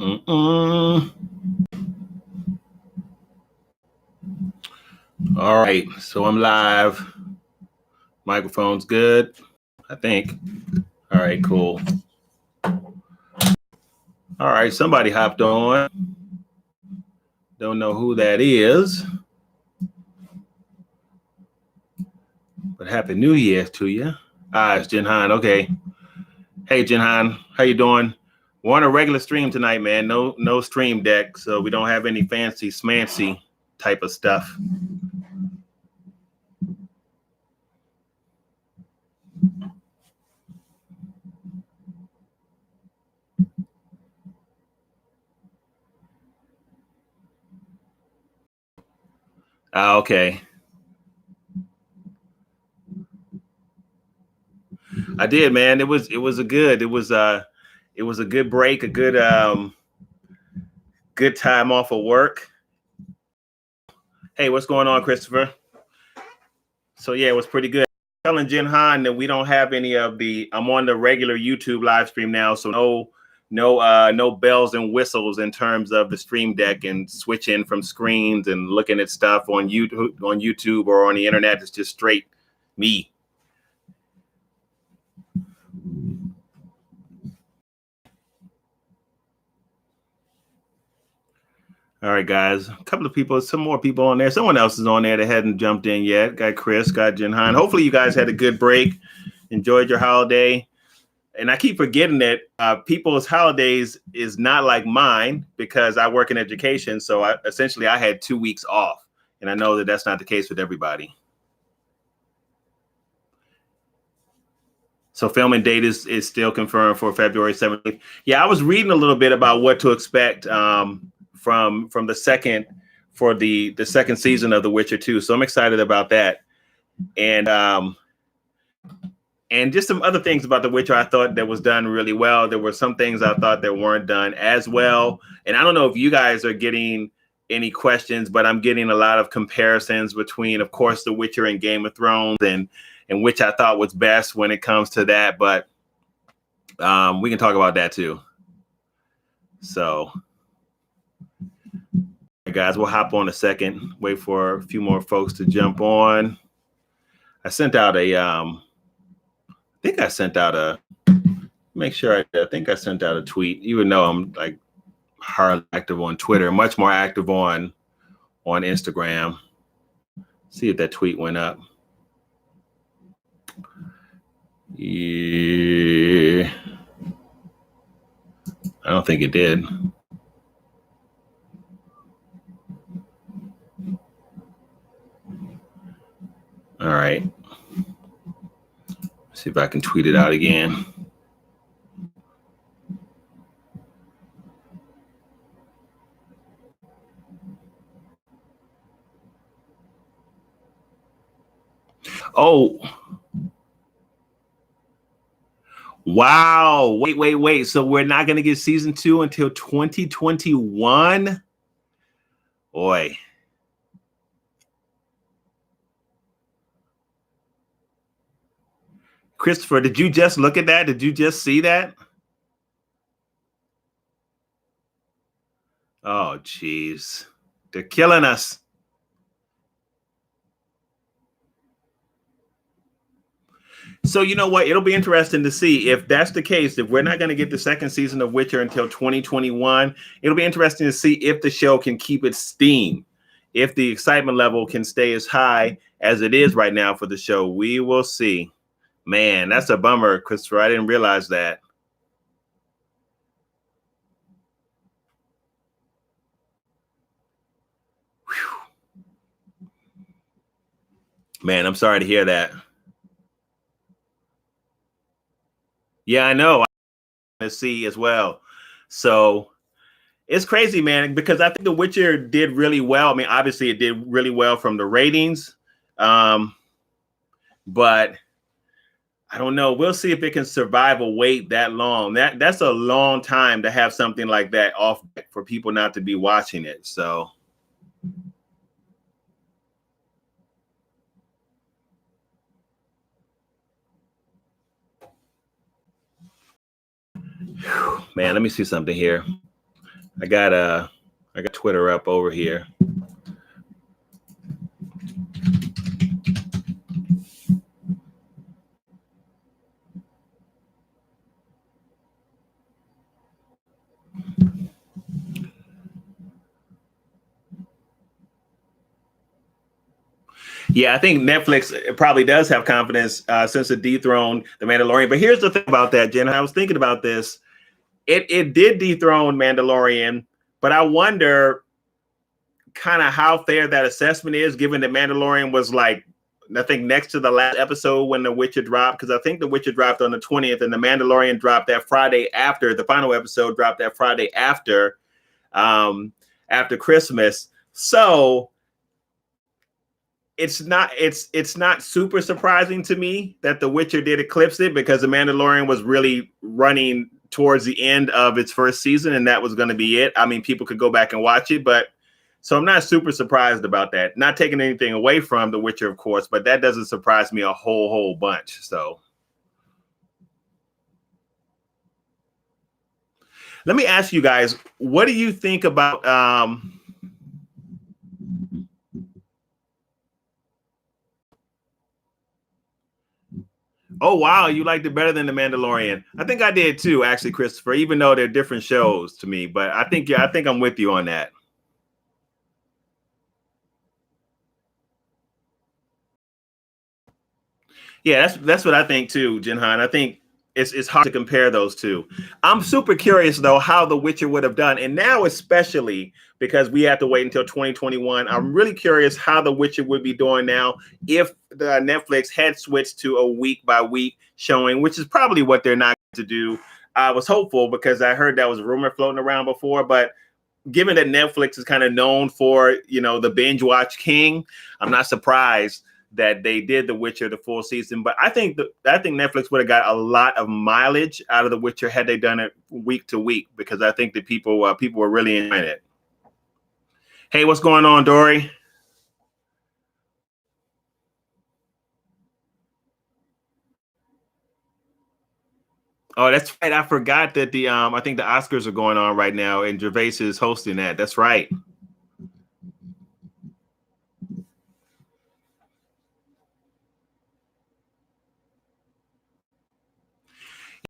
Mm-mm. All right, so I'm live. Microphone's good, I think. All right, cool. All right, somebody hopped on. Don't know who that is, but Happy New Year to you. It's Jinhan. Okay. Hey, Jinhan, how you doing? We're on a regular stream tonight, man. No stream deck, so we don't have any fancy smancy type of stuff. Okay. I did, man. It was a good break, a good time off of work. Hey, what's going on, Christopher? So yeah, it was pretty good. Telling Jin Han that we don't have any of the. I'm on the regular YouTube live stream now, so no bells and whistles in terms of the stream deck and switching from screens and looking at stuff on YouTube or on the internet. It's just straight me. All right, guys. A couple of people, some more people on there. Someone else is on there that hadn't jumped in yet. Got Chris, got Jin Han. Hopefully, you guys had a good break, enjoyed your holiday. And I keep forgetting that people's holidays is not like mine because I work in education. So essentially I had 2 weeks off, and I know that that's not the case with everybody. So filming date is still confirmed for February 17th. Yeah, I was reading a little bit about what to expect from the second season of The Witcher 2. So I'm excited about that. And just some other things about The Witcher I thought that was done really well. There were some things I thought that weren't done as well. And I don't know if you guys are getting any questions, but I'm getting a lot of comparisons between, of course, The Witcher and Game of Thrones and which I thought was best when it comes to that. But we can talk about that too. So, guys, we'll hop on a second, wait for a few more folks to jump on. I sent out I think I sent out a tweet, even though I'm like hardly active on Twitter, much more active on Instagram. See if that tweet went up. Yeah, I don't think it did. All right. See if I can tweet it out again. Oh, wow. Wait. So we're not going to get season 2 until 2021? Boy. Christopher, did you just look at that? Did you just see that? Oh, geez. They're killing us. So you know what? It'll be interesting to see if that's the case. If we're not going to get the second season of Witcher until 2021, it'll be interesting to see if the show can keep its steam, if the excitement level can stay as high as it is right now for the show. We will see. Man, that's a bummer, Christopher. I didn't realize that. Whew. Man, I'm sorry to hear that. Yeah, I know. I see as well. So it's crazy, man, because I think The Witcher did really well. I mean, obviously it did really well from the ratings. But I don't know. We'll see if it can survive a wait that long. That's a long time to have something like that off for people not to be watching it. So man, let me see something here. I got Twitter up over here. Yeah, I think Netflix probably does have confidence since it dethroned The Mandalorian. But here's the thing about that, Jen. I was thinking about this. It did dethrone Mandalorian, but I wonder kind of how fair that assessment is, given that Mandalorian was like, I think next to the last episode when The Witcher dropped, because I think The Witcher dropped on the 20th and The Mandalorian dropped that Friday after. The final episode dropped that Friday after Christmas. So it's not super surprising to me that The Witcher did eclipse it, because The Mandalorian was really running towards the end of its first season, and that was going to be it. I mean, people could go back and watch it, but so I'm not super surprised about that. Not taking anything away from The Witcher, of course, but that doesn't surprise me a whole bunch. So let me ask you guys, what do you think about oh, wow, you liked it better than The Mandalorian. I think I did too, actually, Christopher, even though they're different shows to me. But I think I'm with you on that. Yeah, that's what I think too, Jinhan. I think it's hard to compare those two. I'm super curious though how The Witcher would have done, and now especially because we have to wait until 2021. I'm really curious how The Witcher would be doing now if the Netflix had switched to a week by week showing, which is probably what they're not going to do. I was hopeful because I heard that was a rumor floating around before, but given that Netflix is kind of known for, the binge watch king, I'm not surprised that they did The Witcher the full season. But I think Netflix would have got a lot of mileage out of The Witcher had they done it week to week, because I think that people were really enjoying it. Hey, what's going on, Dory? Oh, that's right. I forgot that I think the Oscars are going on right now, and Gervais is hosting that. That's right.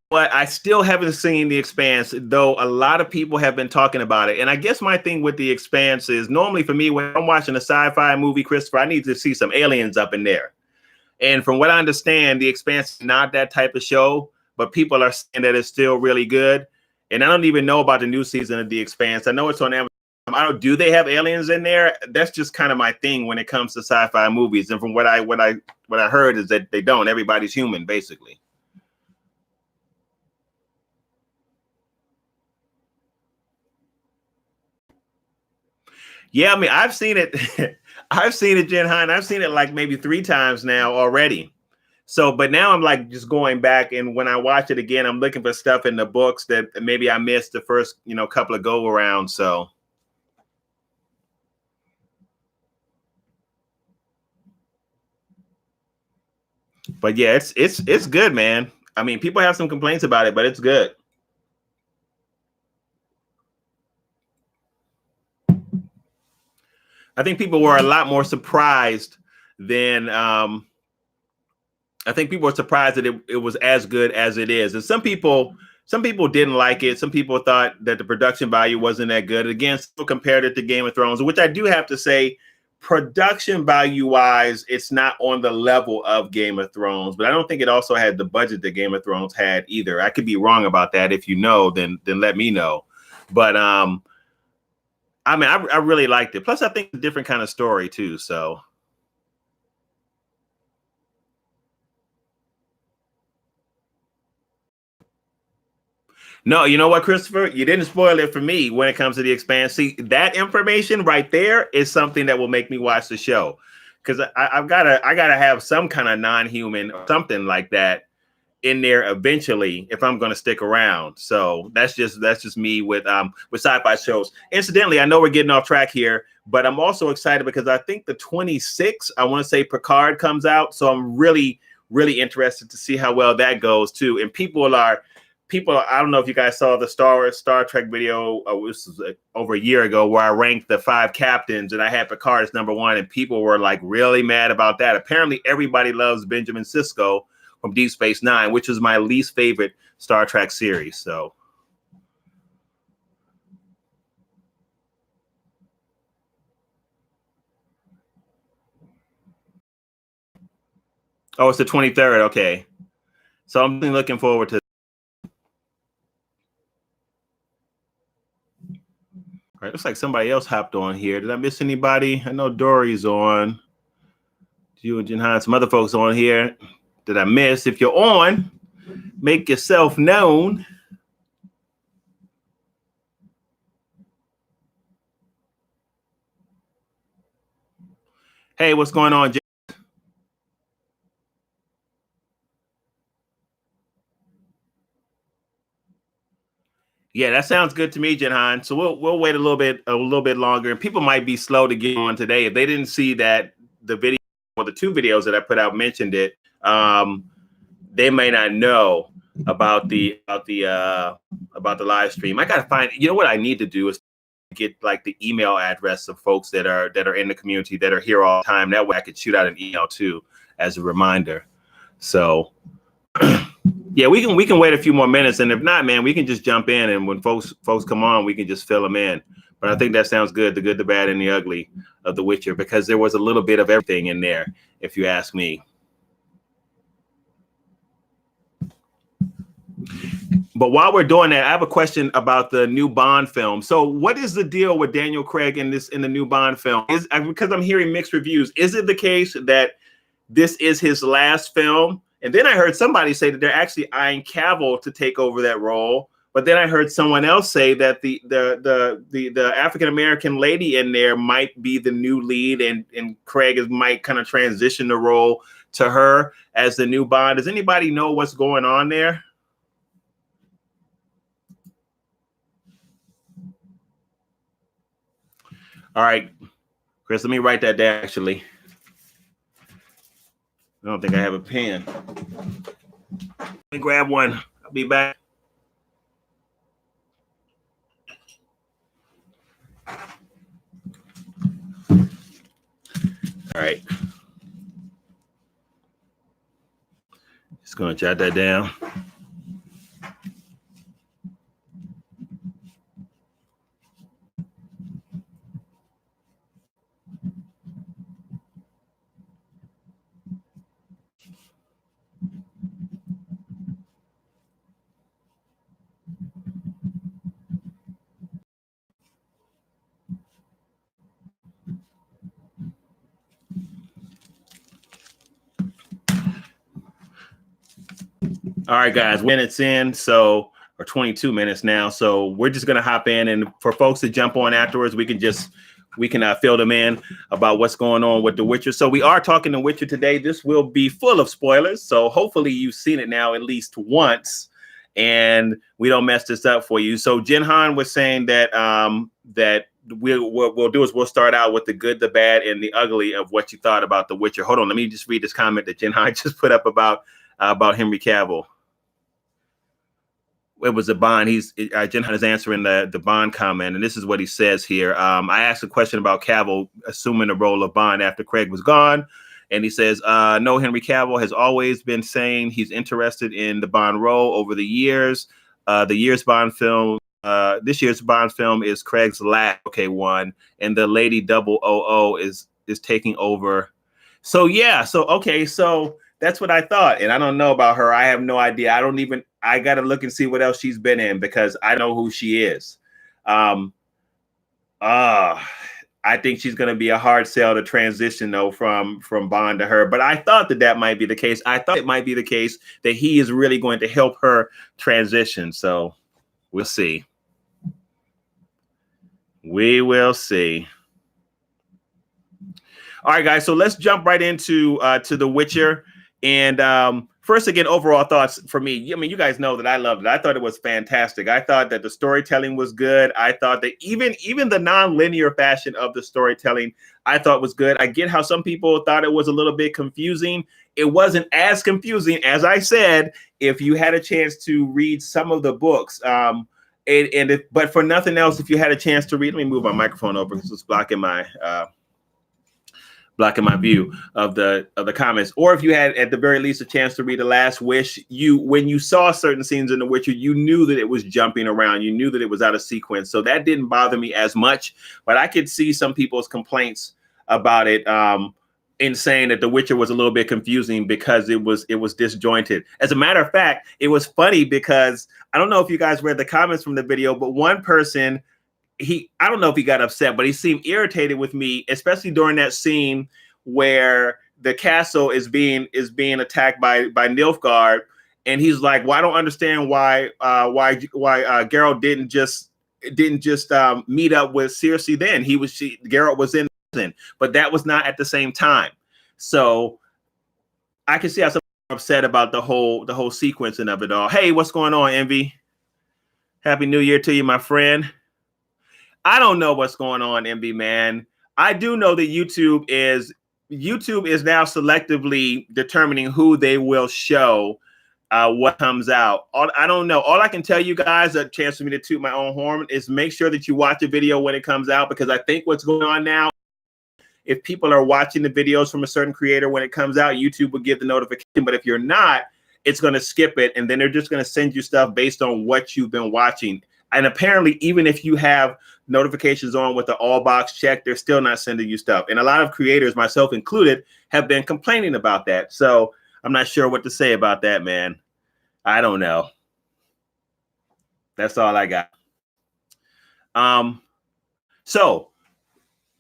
But I still haven't seen The Expanse, though a lot of people have been talking about it. And I guess my thing with The Expanse is, normally for me, when I'm watching a sci-fi movie, Christopher, I need to see some aliens up in there. And from what I understand, The Expanse is not that type of show, but people are saying that it's still really good. And I don't even know about the new season of The Expanse. I know it's on Amazon. Do they have aliens in there? That's just kind of my thing when it comes to sci-fi movies. And from what I heard is that they don't. Everybody's human, basically. Yeah, I mean, I've seen it. I've seen it, Jen Hine. I've seen it like maybe 3 times now already. So, but now I'm like just going back, and when I watch it again, I'm looking for stuff in the books that maybe I missed the first, couple of go arounds. So, but yeah, it's good, man. I mean, people have some complaints about it, but it's good. I think people were a lot more surprised than I think people were surprised that it was as good as it is. And some people didn't like it. Some people thought that the production value wasn't that good. Again, still compared it to Game of Thrones, which I do have to say, production value wise, it's not on the level of Game of Thrones, but I don't think it also had the budget that Game of Thrones had either. I could be wrong about that. If you know, then let me know. But I mean, I really liked it. Plus, I think it's a different kind of story too. So. No, you know what, Christopher? You didn't spoil it for me when it comes to The Expanse. See, that information right there is something that will make me watch the show, because I gotta have some kind of non-human or something like that in there eventually if I'm going to stick around. So that's just me with sci-fi shows. Incidentally, I know we're getting off track here, but I'm also excited because I think the 26th, I want to say Picard comes out, so I'm really interested to see how well that goes too. And people, I don't know if you guys saw the Star Trek video. This was over a year ago, where I ranked the 5 captains, and I had Picard as #1, and people were like really mad about that. Apparently, everybody loves Benjamin Sisko from Deep Space Nine, which is my least favorite Star Trek series. So. Oh, it's the 23rd. Okay. So I'm looking forward to. All right, looks like somebody else hopped on here. Did I miss anybody? I know Dory's on. You and Jinhan, some other folks on here. Did I miss? If you're on, make yourself known. Hey, what's going on, Jay? Yeah, that sounds good to me, Jinhan. So we'll wait a little bit longer, and people might be slow to get on today if they didn't see that the video or the 2 videos that I put out mentioned it. They may not know about the live stream. I gotta find. You know what I need to do is get like the email address of folks that are in the community that are here all the time. That way I could shoot out an email too as a reminder. So yeah, we can wait a few more minutes, and if not, man, we can just jump in, and when folks come on, we can just fill them in. But I think that sounds good, the good, the bad, and the ugly of The Witcher, because there was a little bit of everything in there, if you ask me. But while we're doing that, I have a question about the new Bond film. So what is the deal with Daniel Craig in the new Bond film? Because I'm hearing mixed reviews. Is it the case that this is his last film? And then I heard somebody say that they're actually eyeing Cavill to take over that role. But then I heard someone else say that the African-American lady in there might be the new lead, and Craig might kind of transition the role to her as the new Bond. Does anybody know what's going on there? All right, Chris, let me write that down, actually. I don't think I have a pen. Let me grab one. I'll be back. All right. Just going to jot that down. All right, guys, minutes in, so or 22 minutes now. So we're just gonna hop in, and for folks to jump on afterwards, we can fill them in about what's going on with The Witcher. So we are talking The Witcher today. This will be full of spoilers, so hopefully you've seen it now at least once, and we don't mess this up for you. So Jinhan was saying that that we'll do is we'll start out with the good, the bad, and the ugly of what you thought about The Witcher. Hold on, let me just read this comment that Jinhan just put up about Henry Cavill. It was a Bond. Jinhan is answering the Bond comment, and this is what he says here. I asked a question about Cavill assuming the role of Bond after Craig was gone, and he says, no, Henry Cavill has always been saying he's interested in the Bond role over the years. This year's Bond film is Craig's last one, and the Lady 000 is taking over. So yeah, so that's what I thought, and I don't know about her. I have no idea. I got to look and see what else she's been in, because I know who she is. I think she's going to be a hard sell to transition, though, from Bond to her. But I thought that might be the case. I thought it might be the case that he is really going to help her transition. So we'll see. We will see. All right, guys. So let's jump right into to The Witcher. And first, again, overall thoughts for me. I mean, you guys know that I loved it. I thought it was fantastic. I thought that the storytelling was good. I thought that even the non-linear fashion of the storytelling, I thought was good. I get how some people thought it was a little bit confusing. it wasn't as confusing as I said. If you had a chance to read some of the books, but for nothing else, if you had a chance to read, let me move my microphone over because it's blocking my view of the comments. Or if you had at the very least a chance to read The Last Wish, when you saw certain scenes in The Witcher, you knew that it was jumping around. You knew that it was out of sequence. So that didn't bother me as much. But I could see some people's complaints about it in saying that The Witcher was a little bit confusing because it was disjointed. As a matter of fact, it was funny because I don't know if you guys read the comments from the video, but one person, I don't know if he got upset, but he seemed irritated with me, especially during that scene where the castle is being attacked by Nilfgaard, and he's like, "Well, I don't understand why Geralt didn't just meet up with Cersei then. Geralt was in prison, but that was not at the same time." So I can see how some are upset about the whole sequencing of it all. Hey, what's going on, Envy? Happy New Year to you, my friend. I don't know what's going on, MB, man. I do know that YouTube is now selectively determining who they will show what comes out. I don't know. All I can tell you guys, a chance for me to toot my own horn, is make sure that you watch the video when it comes out, because I think what's going on now, if people are watching the videos from a certain creator when it comes out, YouTube will give the notification. But if you're not, it's going to skip it, and then they're just going to send you stuff based on what you've been watching. And apparently, even if you have notifications on with the all box check, they're still not sending you stuff. And a lot of creators, myself included, have been complaining about that. So I'm not sure what to say about that, man. I don't know. That's all I got. So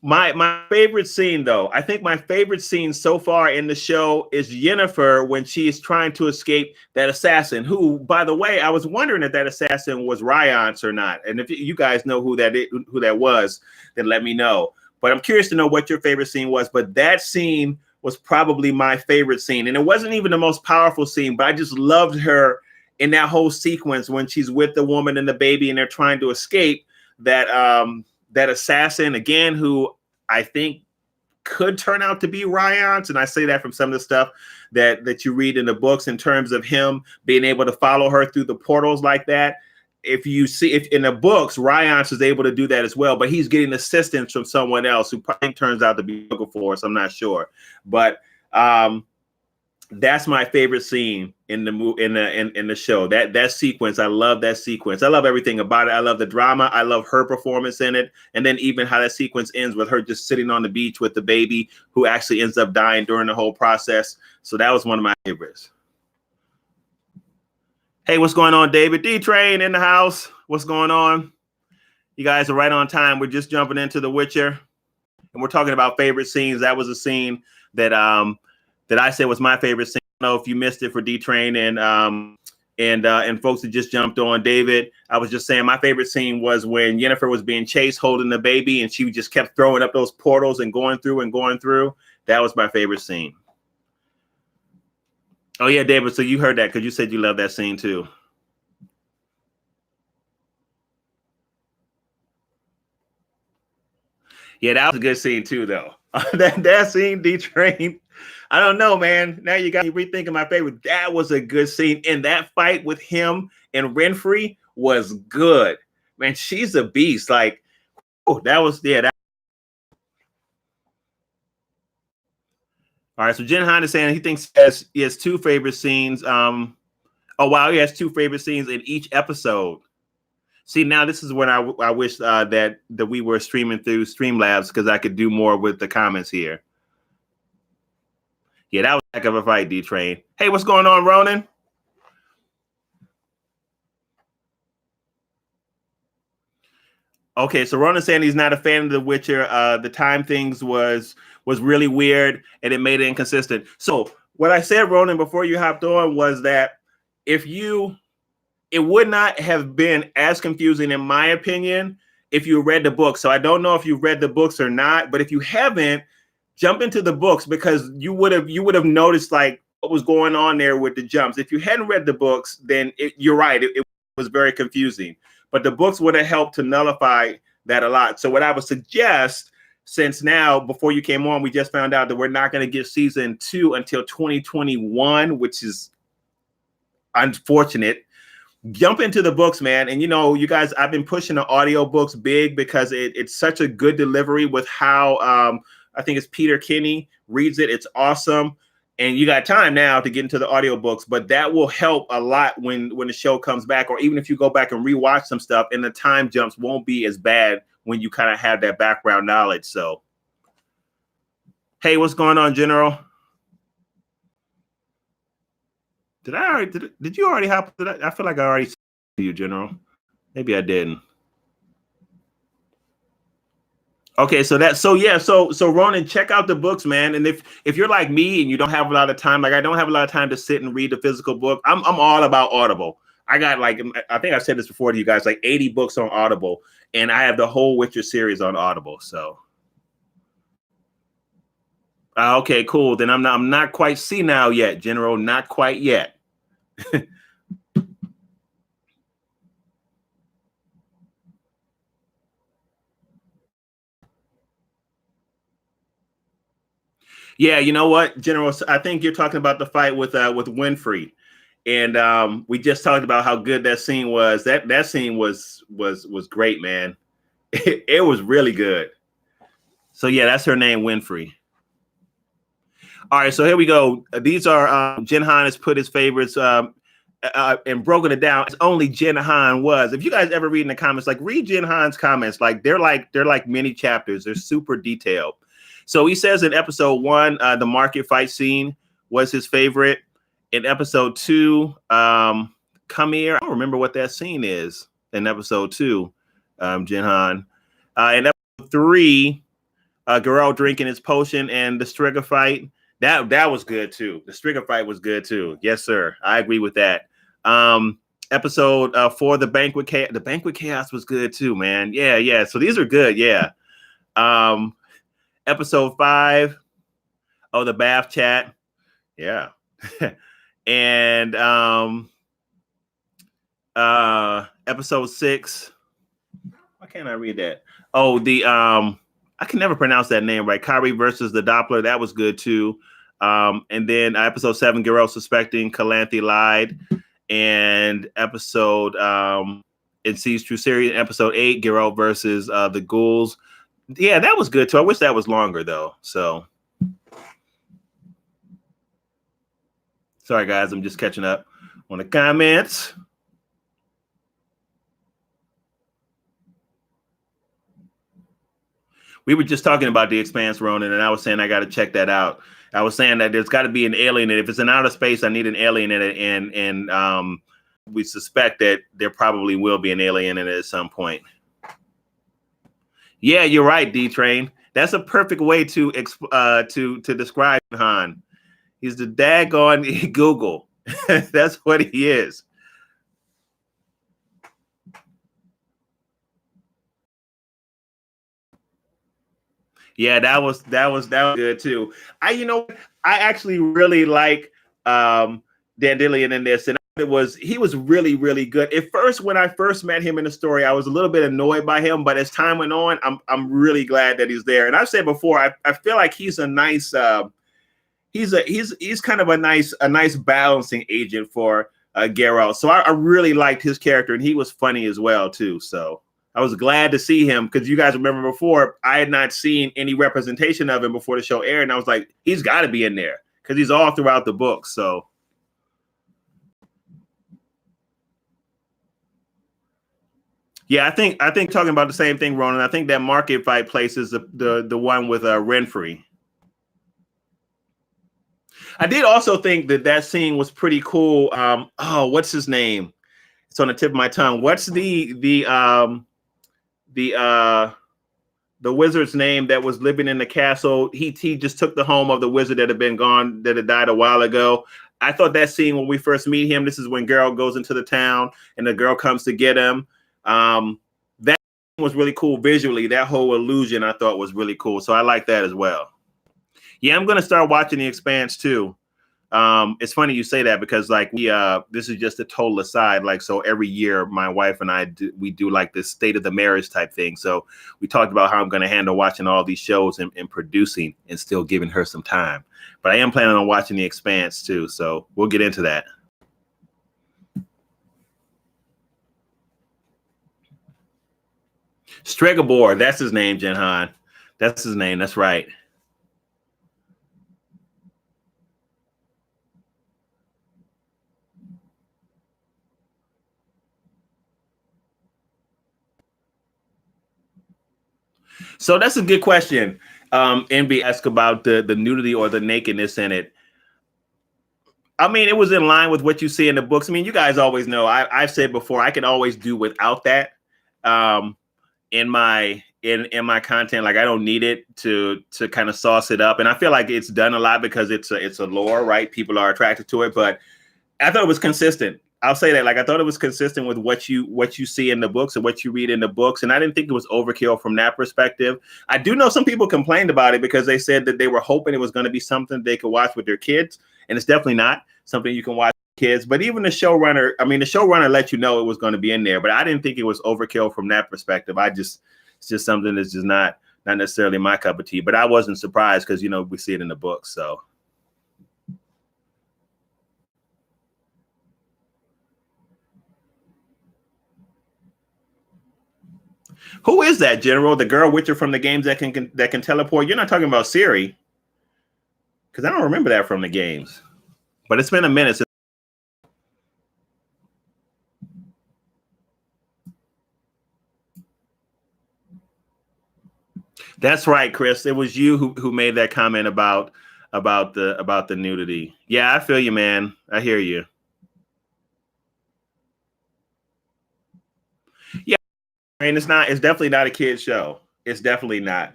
my favorite scene, though, I think my favorite scene so far in the show is Yennefer when she's trying to escape that assassin, who, by the way, I was wondering if that assassin was Rience or not. And if you guys know who that was, then let me know. But I'm curious to know what your favorite scene was. But that scene was probably my favorite scene. And it wasn't even the most powerful scene, but I just loved her in that whole sequence when she's with the woman and the baby and they're trying to escape that assassin, again, who I think could turn out to be Rience. And I say that from some of the stuff that you read in the books in terms of him being able to follow her through the portals like that. If in the books, Rience is able to do that as well, but he's getting assistance from someone else who probably turns out to be Force. I'm not sure. But that's my favorite scene in the show. That sequence, I love that sequence. I love everything about it. I love the drama. I love her performance in it, and then even how that sequence ends with her just sitting on the beach with the baby, who actually ends up dying during the whole process. So that was one of my favorites. Hey, what's going on, David? D-Train in the house. What's going on? You guys are right on time. We're just jumping into The Witcher, and we're talking about favorite scenes. That was a scene that I said was my favorite scene. I don't know if you missed it for D-Train and folks that just jumped on. David, I was just saying my favorite scene was when Yennefer was being chased holding the baby, and she just kept throwing up those portals and going through. That was my favorite scene. Oh, yeah, David, so you heard that because you said you love that scene too. Yeah, that was a good scene too, though. that scene, D-Train. I don't know, man. Now you got me rethinking my favorite. That was a good scene. And that fight with him and Renfri was good. Man, she's a beast. Like, oh, that was, yeah. All right, so Jen Han is saying he thinks he has two favorite scenes. Oh, wow, he has two favorite scenes in each episode. See, now this is when I wish that we were streaming through Streamlabs because I could do more with the comments here. Yeah, that was a heck of a fight, D-Train. Hey, what's going on, Ronan? Okay, so Ronan's saying he's not a fan of The Witcher. The time things was really weird, and it made it inconsistent. So what I said, Ronan, before you hopped on was that it would not have been as confusing, in my opinion, if you read the book. So I don't know if you've read the books or not, but if you haven't, jump into the books because you would have noticed like what was going on there with the jumps. If you hadn't read the books, then you're right. It was very confusing, but the books would have helped to nullify that a lot. So what I would suggest, since now, before you came on, we just found out that we're not going to get season 2 until 2021, which is unfortunate. Jump into the books, man. And you guys, I've been pushing the audio books big because it's such a good delivery with how I think it's Peter Kinney reads it. It's awesome. And you got time now to get into the audiobooks, but that will help a lot when the show comes back, or even if you go back and rewatch some stuff, and the time jumps won't be as bad when you kind of have that background knowledge. So, hey, what's going on, General? Did you already hop? I feel like I already said to you, General. Maybe I didn't. Okay, so Ronan, check out the books, man. And if you're like me and you don't have a lot of time, like I don't have a lot of time to sit and read the physical book, I'm all about Audible. I got I think I've said this before to you guys, like 80 books on Audible, and I have the whole Witcher series on Audible. So, okay, cool. Then I'm not quite senile yet, General. Not quite yet. Yeah, you know what, General? I think you're talking about the fight with Winfrey, and we just talked about how good that scene was. That scene was great, man. It was really good. So yeah, that's her name, Winfrey. All right, so here we go. These are Jen Han has put his favorites and broken it down. It's only Jen Han was. If you guys ever read in the comments, like read Jen Han's comments, like they're like mini chapters. They're super detailed. So he says in episode 1, the market fight scene was his favorite. In episode 2, come here. I don't remember what that scene is in episode 2, Jen Han. In episode 3, Geralt drinking his potion and the Striga fight. That was good too. The Striga fight was good too. Yes, sir. I agree with that. Episode 4, the banquet chaos was good too, man. Yeah. So these are good. Yeah. Episode 5, the bath chat. Yeah. And episode 6. Why can't I read that? I can never pronounce that name right. Kyrie versus the Doppler. That was good too. And then episode 7, Geralt suspecting Calanthe lied. And episode it sees true series. Episode 8, Geralt versus the ghouls. Yeah, that was good too. I wish that was longer though. So sorry guys, I'm just catching up on the comments. We were just talking about The Expanse, Ronan, and I was saying I got to check that out. I was saying that there's got to be an alien. And if it's in outer space, I need an alien in it. And we suspect that there probably will be an alien in it at some point. Yeah, you're right, D-Train. That's a perfect way to describe Han. He's the daggone Google. That's what he is. Yeah, that was good too. I actually really like Dandelion in this, and he was really, really good. At first, when I first met him in the story, I was a little bit annoyed by him, but as time went on, I'm really glad that he's there. And I've said before, I feel like he's a nice he's kind of a nice balancing agent for Geralt. So I really liked his character, and he was funny as well too. So I was glad to see him, because you guys remember before, I had not seen any representation of him before the show aired, and I was like, he's got to be in there because he's all throughout the book. So yeah, I think talking about the same thing, Ronan. I think that market fight place is the one with Renfrey. I did also think that scene was pretty cool. What's his name? It's on the tip of my tongue. What's the wizard's name that was living in the castle? He just took the home of the wizard that had died a while ago. I thought that scene when we first meet him, this is when Geralt goes into the town and the girl comes to get him. That was really cool visually. That whole illusion I thought was really cool. So I like that as well. Yeah, I'm going to start watching The Expanse too. It's funny you say that because like this is just a total aside. Like, so every year my wife and I we do like this state of the marriage type thing. So we talked about how I'm going to handle watching all these shows and producing and still giving her some time. But I am planning on watching The Expanse too. So we'll get into that. Stregobor, that's his name, Jinhan. That's his name. That's right. So that's a good question. NB asked about the nudity or the nakedness in it. I mean, it was in line with what you see in the books. I mean, you guys always know. I've said before, I can always do without that in my content. Like, I don't need it to kind of sauce it up. And I feel like it's done a lot because it's a lore, right? People are attracted to it. But I thought it was consistent. I'll say that. Like, I thought it was consistent with what you see in the books and what you read in the books. And I didn't think it was overkill from that perspective. I do know some people complained about it because they said that they were hoping it was going to be something they could watch with their kids. And it's definitely not something you can watch with kids. But even the showrunner let you know it was going to be in there. But I didn't think it was overkill from that perspective. It's just something that's just not necessarily my cup of tea. But I wasn't surprised because, we see it in the books. So. Who is that, General? The girl Witcher from the games that can teleport? You're not talking about Ciri, because I don't remember that from the games. But it's been a minute since. That's right, Chris. It was you who made that comment about the nudity. Yeah, I feel you, man. I hear you. Yeah, I mean, it's definitely not a kid's show. It's definitely not.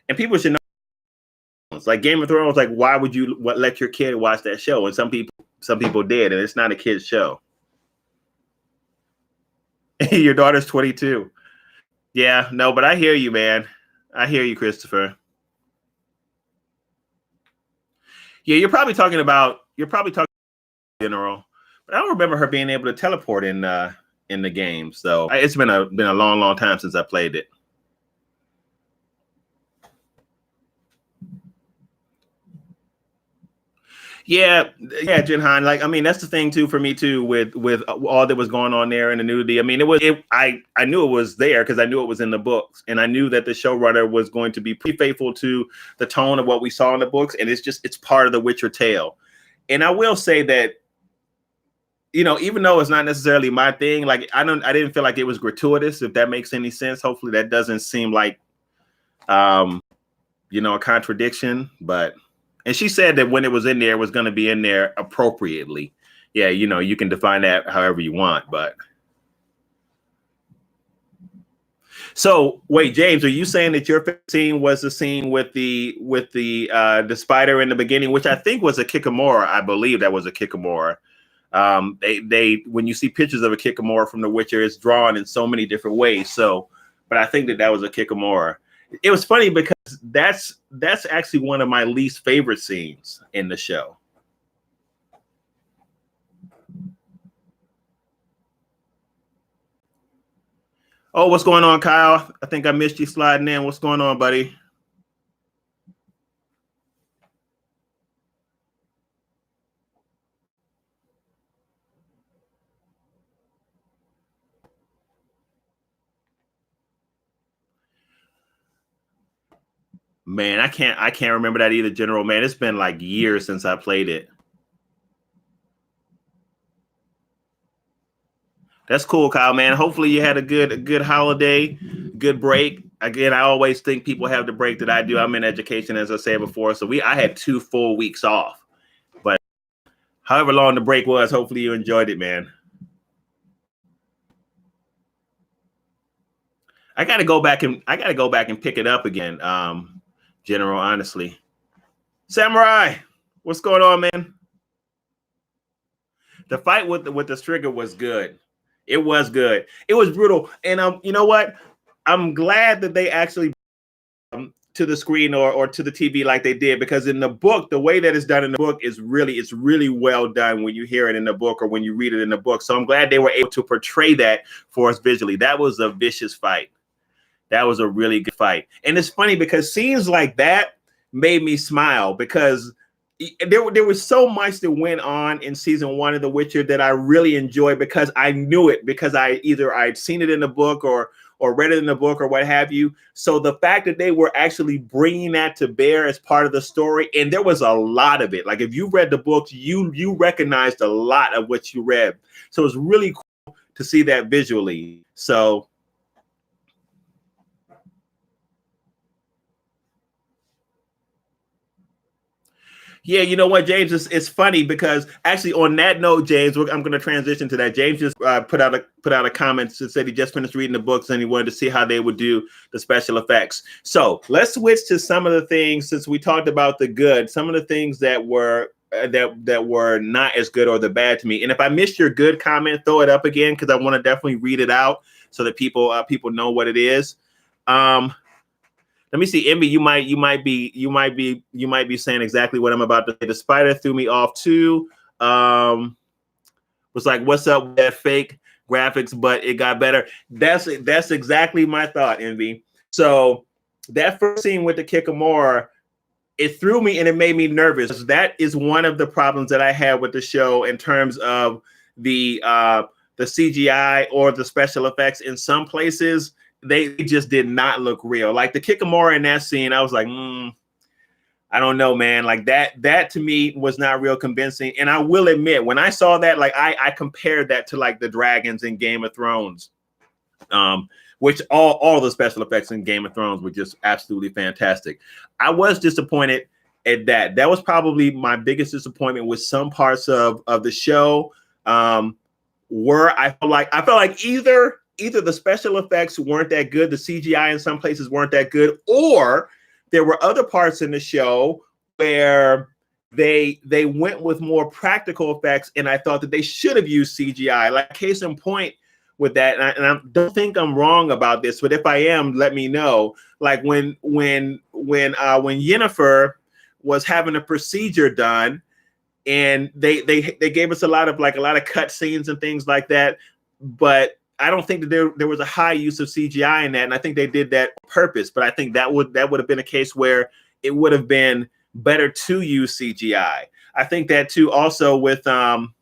And people should know. It's like Game of Thrones. Like, why would you let your kid watch that show? And some people did, and it's not a kid's show. Your daughter's 22. Yeah, no, but I hear you, man. I hear you, Christopher. Yeah, you're probably talking about general, but I don't remember her being able to teleport in the game. So it's been a long time since I played it. Yeah, Jinhan. Like, I mean, that's the thing too for me too with all that was going on there in the nudity. I mean, I knew it was there because I knew it was in the books, and I knew that the showrunner was going to be pretty faithful to the tone of what we saw in the books, and it's part of the Witcher tale. And I will say that, even though it's not necessarily my thing, like I didn't feel like it was gratuitous, if that makes any sense. Hopefully that doesn't seem like a contradiction, but. And she said that when it was in there, it was going to be in there appropriately. Yeah, you can define that however you want, but. So wait, James, are you saying that your scene was the scene with the spider in the beginning, which I think was a Kikamora? I believe that was a Kikamora. They when you see pictures of a Kikamora from The Witcher, it's drawn in so many different ways. So, but I think that was a Kikamora. It was funny because that's actually one of my least favorite scenes in the show. Oh, what's going on, Kyle? I think I missed you sliding in. What's going on, buddy? Man, I can't remember that either, General. Man, it's been like years since I played it. That's cool, Kyle, man. Hopefully you had a good holiday, good break. Again, I always think people have the break that I do. I'm in education, as I said before. So I had 2 full weeks off. But however long the break was, hopefully you enjoyed it, man. I gotta go back and pick it up again. General, honestly. Samurai, what's going on, man? The fight with the Striga was good. It was good. It was brutal. And you know what? I'm glad that they actually to the screen or to the TV like they did, because in the book, the way that it's done in the book is really well done when you hear it in the book or when you read it in the book. So I'm glad they were able to portray that for us visually. That was a vicious fight. That was a really good fight. And it's funny because scenes like that made me smile, because there was so much that went on in season 1 of The Witcher that I really enjoyed, because I knew it, because I'd seen it in the book or read it in the book or what have you. So the fact that they were actually bringing that to bear as part of the story, and there was a lot of it. Like if you read the books, you recognized a lot of what you read. So it was really cool to see that visually. So yeah, you know what, James? It's funny because actually, on that note, James, I'm going to transition to that. James just put out a comment that said he just finished reading the books and he wanted to see how they would do the special effects. So let's switch to some of the things, since we talked about the good, some of the things that were that were not as good or the bad to me. And if I missed your good comment, throw it up again, because I want to definitely read it out so that people know what it is. Let me see, Envy. You might be saying exactly what I'm about to say. The spider threw me off too. Was like, what's up with that fake graphics? But it got better. That's exactly my thought, Envy. So that first scene with the Kikamora, it threw me and it made me nervous. That is one of the problems that I had with the show in terms of the CGI or the special effects. In some places, they just did not look real. Like the Kikamora in that scene, I was like, I don't know, man. Like that to me was not real convincing. And I will admit, when I saw that, like I compared that to like the dragons in Game of Thrones, which all the special effects in Game of Thrones were just absolutely fantastic. I was disappointed at that. That was probably my biggest disappointment with some parts of the show. I felt like either the special effects weren't that good, the CGI in some places weren't that good, or there were other parts in the show where they went with more practical effects, and I thought that they should have used CGI. Like case in point with that, and I don't think I'm wrong about this, but if I am, let me know. Like when Yennefer was having a procedure done, and they gave us a lot of cut scenes and things like that, but I don't think that there was a high use of CGI in that, and I think they did that on purpose. But I think that would have been a case where it would have been better to use CGI. I think that too, also with some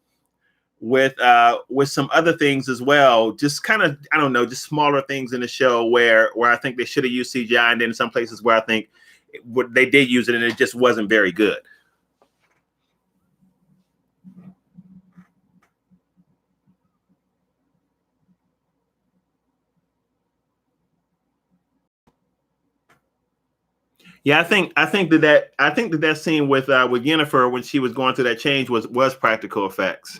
other things as well. Just kind of, I don't know, just smaller things in the show where I think they should have used CGI, and then in some places where I think they did use it and it just wasn't very good. Yeah, I think that scene with Yennefer when she was going through that change was practical effects.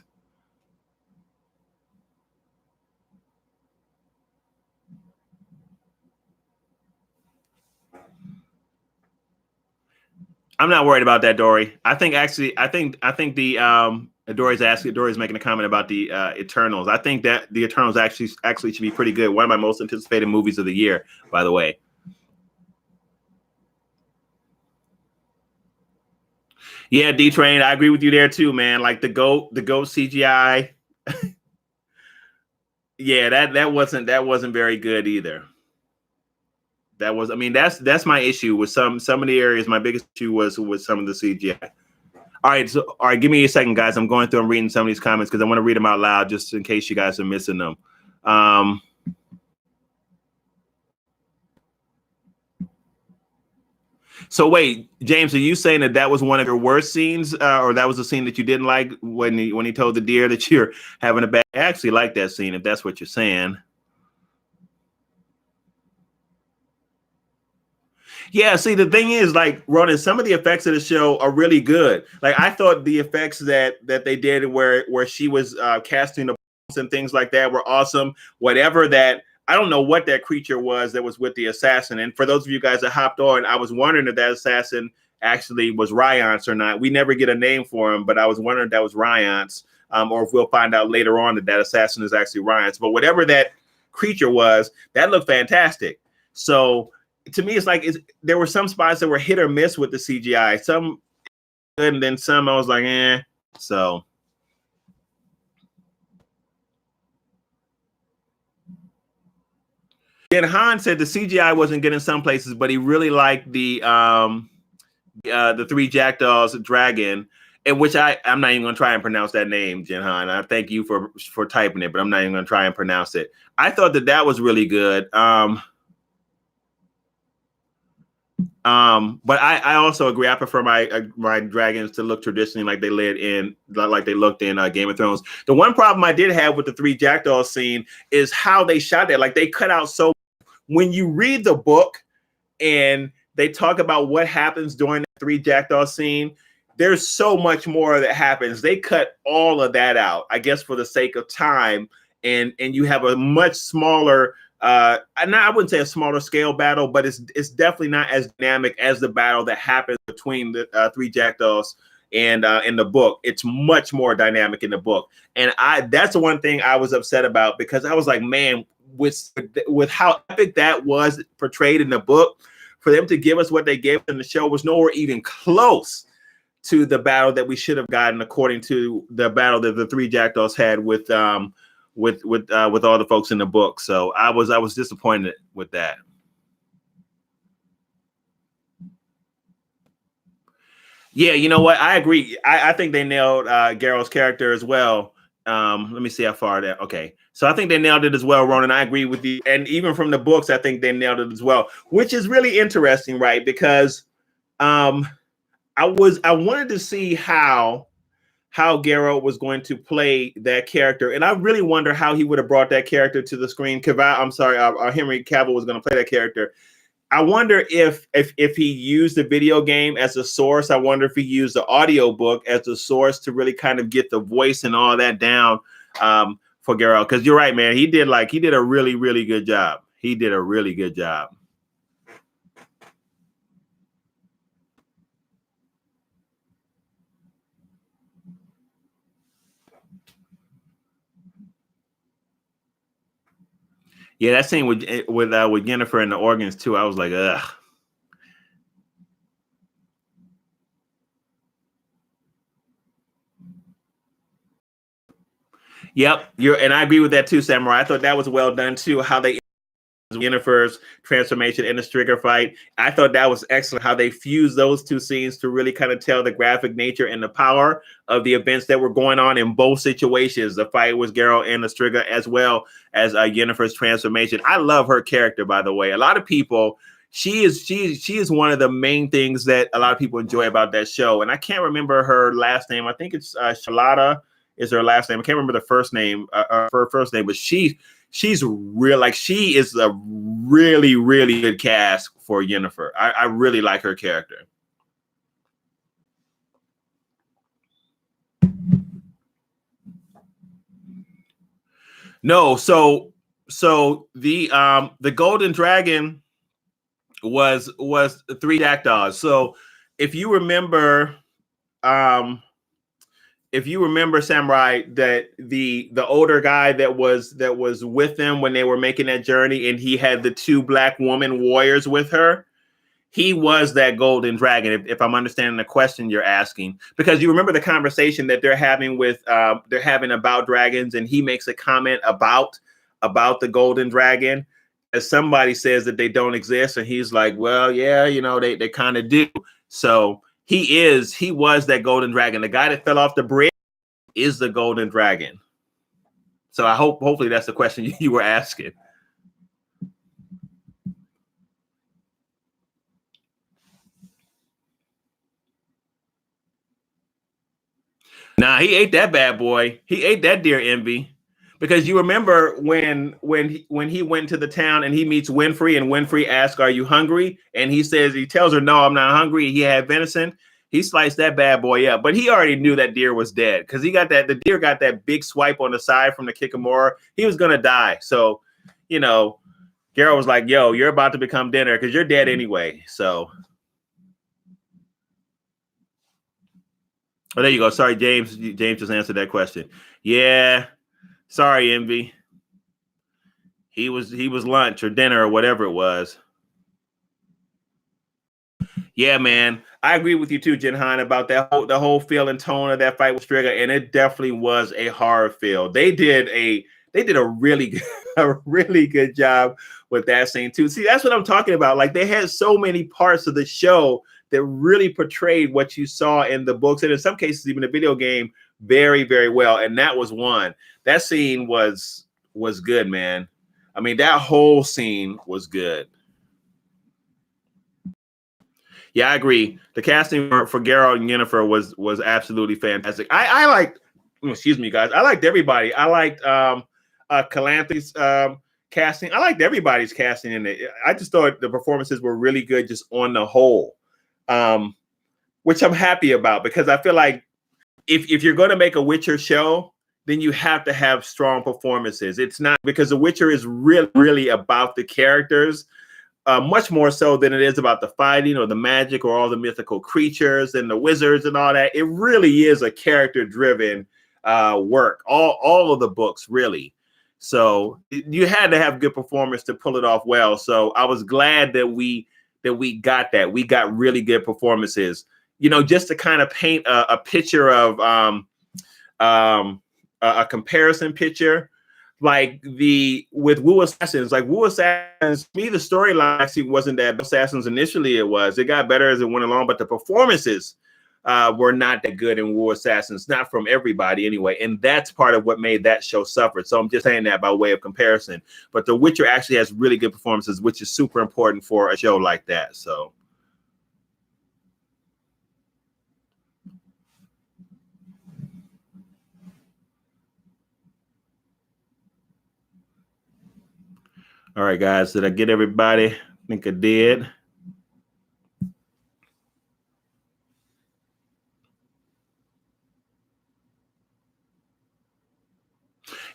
I'm not worried about that, Dory. I think the Dory's making a comment about the Eternals. I think that the Eternals actually should be pretty good. One of my most anticipated movies of the year, by the way. Yeah, D Train, I agree with you there too, man. Like the goat CGI. Yeah, that wasn't very good either. That's my issue with some of the areas. My biggest issue was with some of the CGI. All right, give me a second, guys. I'm reading some of these comments because I want to read them out loud just in case you guys are missing them. So wait, James, are you saying that was one of your worst scenes, or that was a scene that you didn't like when he told the deer that you're having a bad? I actually like that scene, if that's what you're saying. Yeah, see, the thing is, like, Ronan, some of the effects of the show are really good. Like, I thought the effects that they did where she was casting the and things like that were awesome. Whatever that, I don't know what that creature was that was with the assassin. And for those of you guys that hopped on, I was wondering if that assassin actually was Ryance or not. We never get a name for him, but I was wondering if that was Ryance, or if we'll find out later on that assassin is actually Ryance. But whatever that creature was, that looked fantastic. So to me, it's like there were some spots that were hit or miss with the CGI. Some good, and then some I was like, eh. So. And Han said the CGI wasn't good in some places, but he really liked the three jackdaws dragon, in which I'm not even going to try and pronounce that name, Jin Han. I thank you for typing it, but I'm not even going to try and pronounce it. I thought that was really good. But I also agree. I prefer my dragons to look traditionally like they looked in Game of Thrones. The one problem I did have with the three jackdaws scene is how they shot that. Like they cut out so. When you read the book and they talk about what happens during the three jackdaw scene, there's so much more that happens. They cut all of that out, I guess, for the sake of time, and you have a much smaller. I wouldn't say a smaller scale battle, but it's definitely not as dynamic as the battle that happens between the three jackdaws and in the book. It's much more dynamic in the book, and that's the one thing I was upset about, because I was like, man, with how epic that was portrayed in the book, for them to give us what they gave in the show was nowhere even close to the battle that we should have gotten, according to the battle that the three jackdaws had with all the folks in the book. So I was disappointed with that. Yeah, you know what? I agree. I think they nailed Geralt's character as well. Let me see how far that. Okay, so I think they nailed it as well, Ronan. I agree with you. And even from the books, I think they nailed it as well, which is really interesting, right? Because I wanted to see how Geralt was going to play that character, and I really wonder how he would have brought that character to the screen. Henry Cavill was going to play that character. I wonder if he used the video game as a source. I wonder if he used the audio book as a source to really kind of get the voice and all that down for Geralt. Because you're right, man. He did a really, really good job. He did a really good job. Yeah, that scene with Yennefer and the organs too. I was like, ugh. Yep, and I agree with that too, Samurai. I thought that was well done too. How they Yennefer's transformation in the Stricker fight. I thought that was excellent. How they fused those two scenes to really kind of tell the graphic nature and the power of the events that were going on in both situations. The fight with Geralt and the Stricker, as well as Yennefer's transformation. I love her character, by the way. A lot of people. She is one of the main things that a lot of people enjoy about that show. And I can't remember her last name. I think it's Charlotta is her last name. I can't remember the first name, her first name, but she's real. Like, she is a really, really good cast for Yennefer. I really like her character. No, so the golden dragon was three jackdaws. So if you remember, Samurai, that the older guy that was with them when they were making that journey, and he had the two black woman warriors with her, he was that golden dragon, if I'm understanding the question you're asking. Because you remember the conversation that they're having about dragons, and he makes a comment about the golden dragon, as somebody says that they don't exist, and he's like, well, yeah, they kind of do. So he was that golden dragon. The guy that fell off the bridge is the golden dragon. So hopefully that's the question you were asking. Nah, he ate that bad boy. He ate that deer, Envy. Because you remember when he went to the town and he meets Winfrey, and Winfrey asks, "Are you hungry?" And he tells her, "No, I'm not hungry." He had venison. He sliced that bad boy up, but he already knew that deer was dead, because the deer got that big swipe on the side from the Kikamora. He was gonna die. So, Geralt was like, "Yo, you're about to become dinner because you're dead anyway." So, oh, there you go. Sorry, James. James just answered that question. Yeah. Sorry, Envy. He was lunch or dinner or whatever it was. Yeah, man. I agree with you too, Jinhan, about the whole feel and tone of that fight with Striga, and it definitely was a horror feel. They did a really good, a really good job with that scene too. See, that's what I'm talking about. Like they had so many parts of the show that really portrayed what you saw in the books, and in some cases even the video game, very, very well. And that was one. That scene was good, man. I mean, that whole scene was good. Yeah, I agree. The casting for Geralt and Yennefer was absolutely fantastic. I liked, excuse me, guys. I liked everybody. I liked Calanthes casting. I liked everybody's casting in it. I just thought the performances were really good, just on the whole, which I'm happy about because I feel like if you're going to make a Witcher show, then you have to have strong performances. It's not because The Witcher is really about the characters. Much more so than it is about the fighting or the magic or all the mythical creatures and the wizards and all that. It really is a character-driven work. All of the books, really. So you had to have good performance to pull it off well. So I was glad that we got that. We got really good performances. You know, just to kind of paint a picture of a comparison picture. Like with Wu Assassins, the storyline actually wasn't that bad. Assassins initially it got better as it went along, but the performances were not that good in Wu Assassins, not from everybody anyway. And that's part of what made that show suffer. So I'm just saying that by way of comparison. But The Witcher actually has really good performances, which is super important for a show like that. So. All right, guys, did I get everybody? I think I did.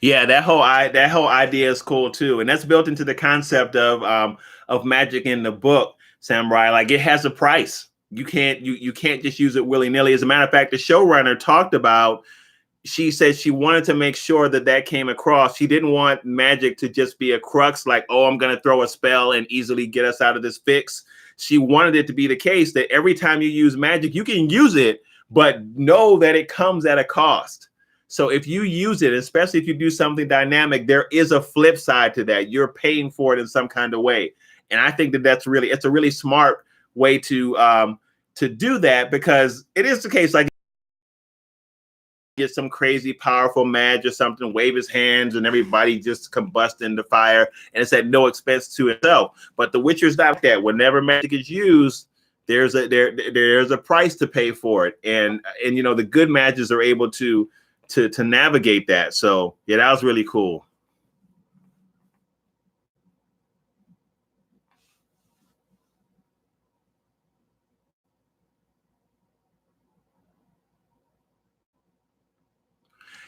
Yeah, that whole idea is cool too, and that's built into the concept of magic in the book, Samurai. Like it has a price. You can't just use it willy nilly. As a matter of fact, the showrunner talked about. She said she wanted to make sure that came across. She didn't want magic to just be a crux, like, oh, I'm going to throw a spell and easily get us out of this fix. She wanted it to be the case that every time you use magic, you can use it, but know that it comes at a cost. So if you use it, especially if you do something dynamic, there is a flip side to that. You're paying for it in some kind of way. And I think it's a really smart way to do that, because it is the case, like, get some crazy powerful mage or something, wave his hands and everybody just combust into fire, and it's at no expense to itself. But The Witcher's not like that. Whenever magic is used, there's a price to pay for it, and you know the good mages are able to navigate that. So yeah, that was really cool.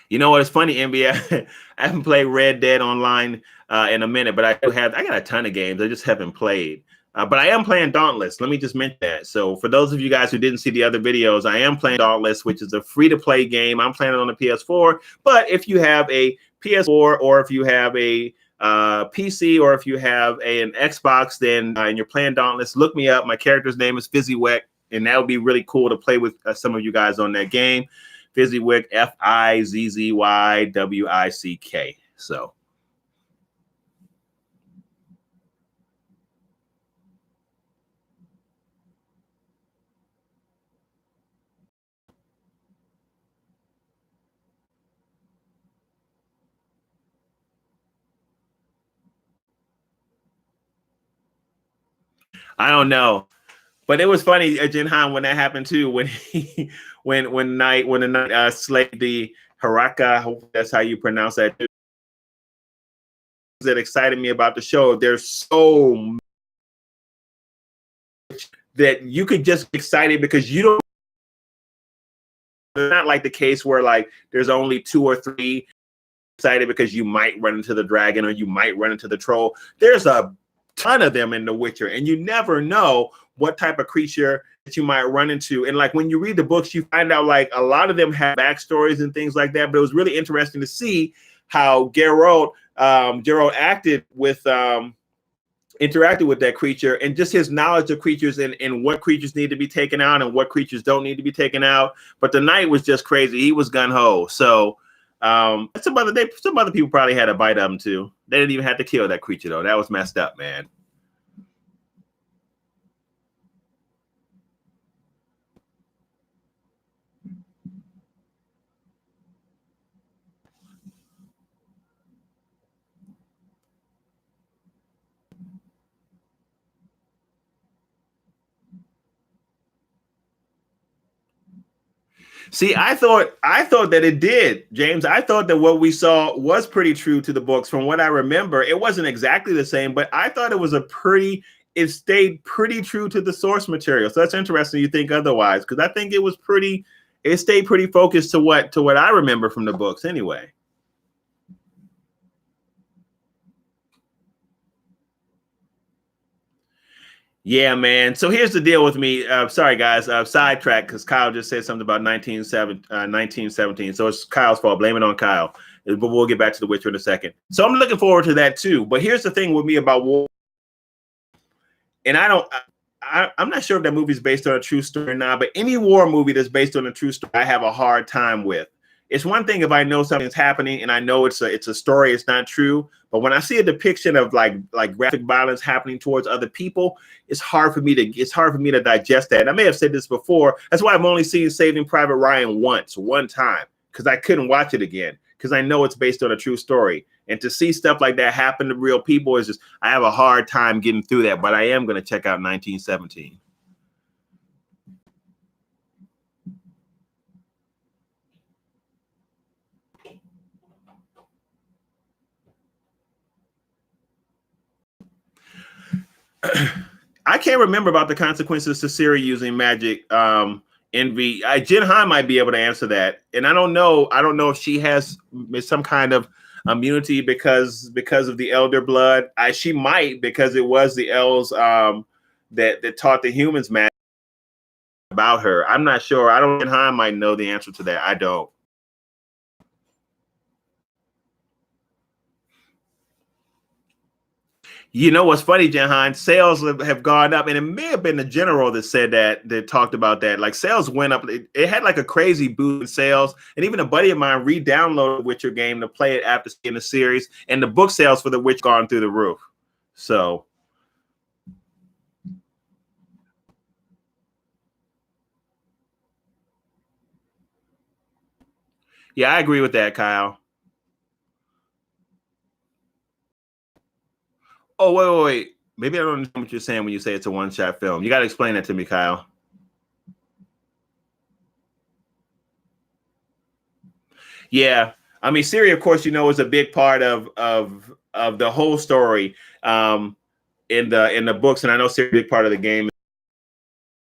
You know what? It's funny, NBA. I haven't played Red Dead Online in a minute, but I got a ton of games. I just haven't played. But I am playing Dauntless. Let me just mention that. So for those of you guys who didn't see the other videos, I am playing Dauntless, which is a free-to-play game. I'm playing it on the PS4. But if you have a PS4 or if you have a PC or if you have an Xbox, then and you're playing Dauntless, look me up. My character's name is Fizzywick, and that would be really cool to play with some of you guys on that game. Fizzywick, Fizzywwick. So. I don't know, but it was funny, Jinhan, when that happened too. When he, when the knight slayed the Haraka, I hope that's how you pronounce that. That excited me about the show. There's so much that you could just get excited because you don't. It's not like the case where like there's only 2 or 3 excited because you might run into the dragon or you might run into the troll. There's a ton of them in The Witcher, and you never know what type of creature that you might run into. And like when you read the books, you find out like a lot of them have backstories and things like that. But it was really interesting to see how Geralt acted with interacted with that creature, and just his knowledge of creatures and what creatures need to be taken out and what creatures don't need to be taken out. But the knight was just crazy. He was gung-ho. So some other people probably had a bite of him too. They didn't even have to kill that creature though. That was messed up, man. See, I thought that it did, James. I thought that what we saw was pretty true to the books. From what I remember, it wasn't exactly the same, but I thought it stayed pretty true to the source material. So that's interesting you think otherwise, because I think it stayed pretty focused to what I remember from the books anyway. Yeah, man. So here's the deal with me. Sorry, guys. Sidetrack because Kyle just said something about 1917. So it's Kyle's fault. Blame it on Kyle. But we'll get back to The Witcher in a second. So I'm looking forward to that too. But here's the thing with me about war. And I'm not sure if that movie is based on a true story or not, but any war movie that's based on a true story, I have a hard time with. It's one thing if I know something's happening and I know it's a story, it's not true. But when I see a depiction of like graphic violence happening towards other people, it's hard for me to digest that. And I may have said this before. That's why I've only seen Saving Private Ryan one time, because I couldn't watch it again because I know it's based on a true story. And to see stuff like that happen to real people is just, I have a hard time getting through that. But I am going to check out 1917. I can't remember about the consequences to Ciri using magic. Envy. Jen Han might be able to answer that, and I don't know if she has some kind of immunity because of the elder blood. She might, because it was the elves that taught the humans magic about her. I'm not sure. Jen Han might know the answer to that. I don't. You know what's funny, Jahan? Sales have gone up, and it may have been the general that said that talked about that. Like sales went up; it had like a crazy boost in sales. And even a buddy of mine re-downloaded the Witcher game to play it after seeing the series, and the book sales for The Witcher gone through the roof. So, yeah, I agree with that, Kyle. Oh, wait. Maybe I don't understand what you're saying when you say it's a one-shot film. You got to explain that to me, Kyle. Yeah, I mean, Ciri, of course, is a big part of the whole story in the books, and I know Ciri is a big part of the game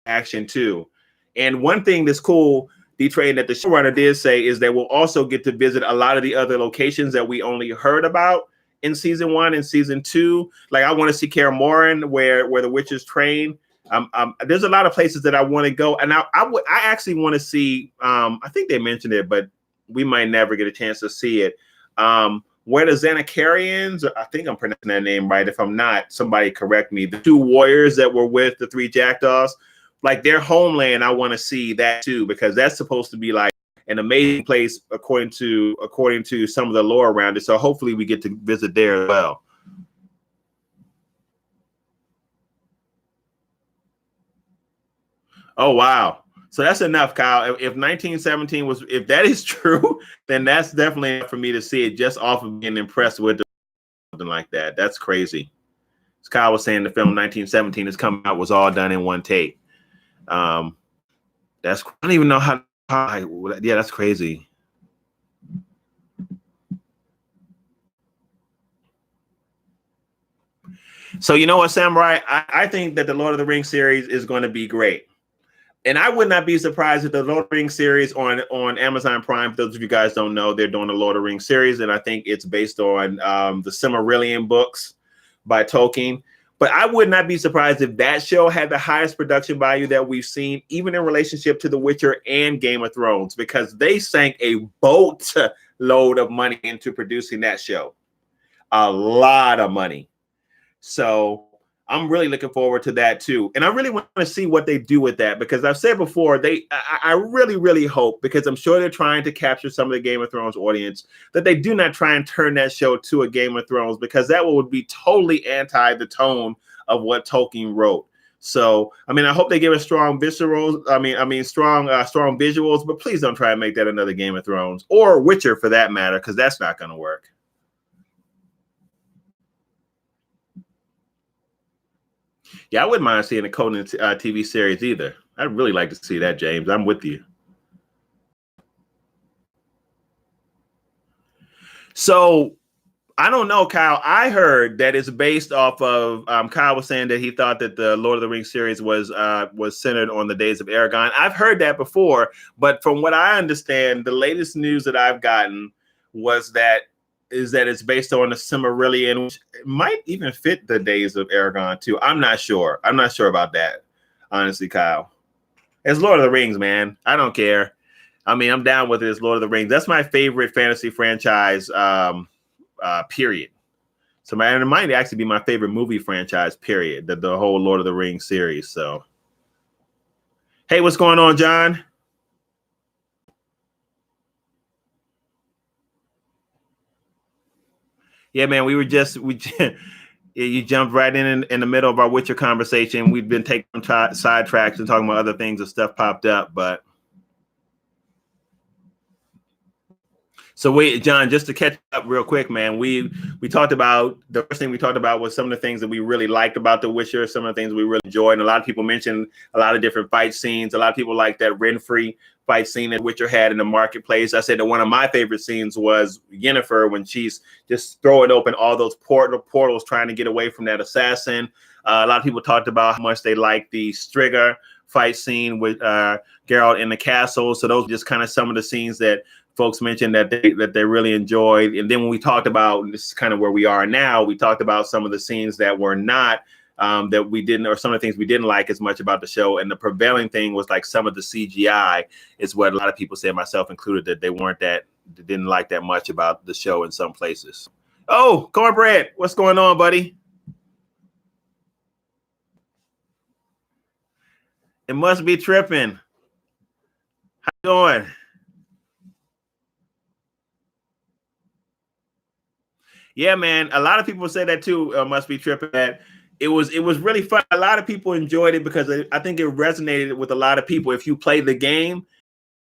action too. And one thing that's cool, D-Train, that the showrunner did say is that we'll also get to visit a lot of the other locations that we only heard about in season 1 and season 2. Like I want to see Kaer Morhen, where the witches train. There's a lot of places that I want to go, and I actually want to see. I think they mentioned it, but we might never get a chance to see it. Where the Xanakarians, I think I'm pronouncing that name right. If I'm not, somebody correct me. The 2 warriors that were with the 3 jackdaws, like their homeland, I want to see that too, because that's supposed to be like an amazing place according to some of the lore around it. So hopefully we get to visit there as well. Oh wow. So that's enough, Kyle. If 1917 if that is true, then that's definitely enough for me to see it just off of being impressed with something like that. That's crazy. As Kyle was saying, the film 1917 is coming out was all done in one take. I don't even know how. Yeah, that's crazy. So you know what, Samurai? I think that the Lord of the Rings series is going to be great. And I would not be surprised if the Lord of the Rings series on Amazon Prime, for those of you guys don't know, they're doing the Lord of the Rings series, and I think it's based on the Silmarillion books by Tolkien. But I would not be surprised if that show had the highest production value that we've seen, even in relationship to The Witcher and Game of Thrones, because they sank a boatload of money into producing that show. A lot of money. So I'm really looking forward to that too. And I really want to see what they do with that, because I've said before, I really, really hope, because I'm sure they're trying to capture some of the Game of Thrones audience, that they do not try and turn that show to a Game of Thrones, because that would be totally anti the tone of what Tolkien wrote. So, I mean, I hope they give us strong viscerals. Strong visuals, but please don't try and make that another Game of Thrones or Witcher for that matter, because that's not going to work. Yeah, I wouldn't mind seeing a Conan TV series either. I'd really like to see that, James. I'm with you. So I don't know, Kyle. I heard that it's based off of Kyle was saying that he thought that the Lord of the Rings series was centered on the days of Aragorn. I've heard that before, but from what I understand, the latest news that I've gotten was that it's based on the Silmarillion, which might even fit the days of Aragorn too. I'm not sure. I'm not sure about that, honestly, Kyle. It's Lord of the Rings, man. I don't care. I mean, I'm down with it. It's Lord of the Rings. That's my favorite fantasy franchise, period. So it might actually be my favorite movie franchise, period. The whole Lord of the Rings series. So, hey, what's going on, John? Yeah, man, you jumped right in the middle of our Witcher conversation. We've been taking sidetracks and talking about other things and stuff popped up, but so wait, John, just to catch up real quick, man, we talked about, the first thing we talked about was some of the things that we really liked about The Witcher, some of the things we really enjoyed, and a lot of people mentioned a lot of different fight scenes. A lot of people like that Renfri fight scene that Witcher had in the marketplace. I said that one of my favorite scenes was Yennefer when she's just throwing open all those portals trying to get away from that assassin. A lot of people talked about how much they liked the Striga fight scene with Geralt in the castle. So those are just kind of some of the scenes that folks mentioned that they really enjoyed. And then when we talked about, and this is kind of where we are now, we talked about some of the scenes that were not that we didn't, or some of the things we didn't like as much about the show. And the prevailing thing was like some of the CGI is what a lot of people said, myself included, that they didn't like that much about the show in some places. Oh, Cornbread, what's going on, buddy? It must be tripping. How you doing? Yeah, man. A lot of people say that too. Must be tripping. That it was really fun. A lot of people enjoyed it because I think it resonated with a lot of people. If you played the game,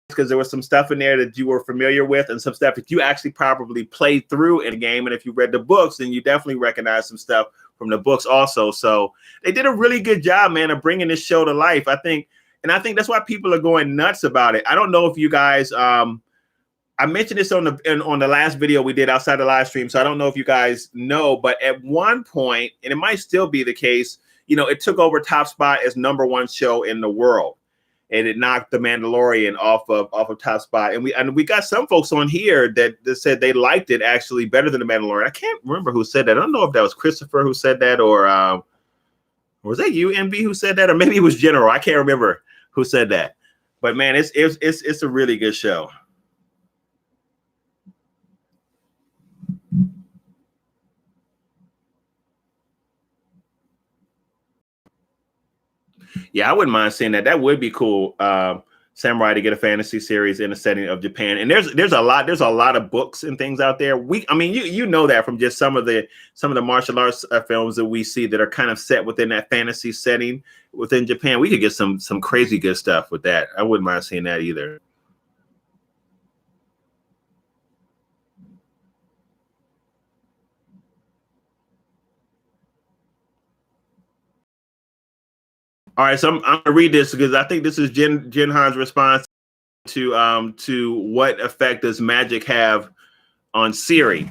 because there was some stuff in there that you were familiar with, and some stuff that you actually probably played through in the game. And if you read the books, then you definitely recognize some stuff from the books also. So they did a really good job, man, of bringing this show to life. I think that's why people are going nuts about it. I don't know if you guys. I mentioned this on the last video we did outside the live stream, so I don't know if you guys know, but at one point, and it might still be the case, it took over top spot as #1 show in the world, and it knocked The Mandalorian off of top spot. And we got some folks on here that said they liked it actually better than The Mandalorian. I can't remember who said that. I don't know if that was Christopher who said that, or was that you, MB, who said that, or maybe it was General. I can't remember who said that. But man, it's a really good show. Yeah, I wouldn't mind seeing that. That would be cool. Samurai to get a fantasy series in the setting of Japan. And there's a lot of books and things out there. You know that from just some of the martial arts films that we see that are kind of set within that fantasy setting within Japan. We could get some crazy good stuff with that. I wouldn't mind seeing that either. All right, so I'm gonna read this because I think this is Jin Han's response to what effect does magic have on Ciri,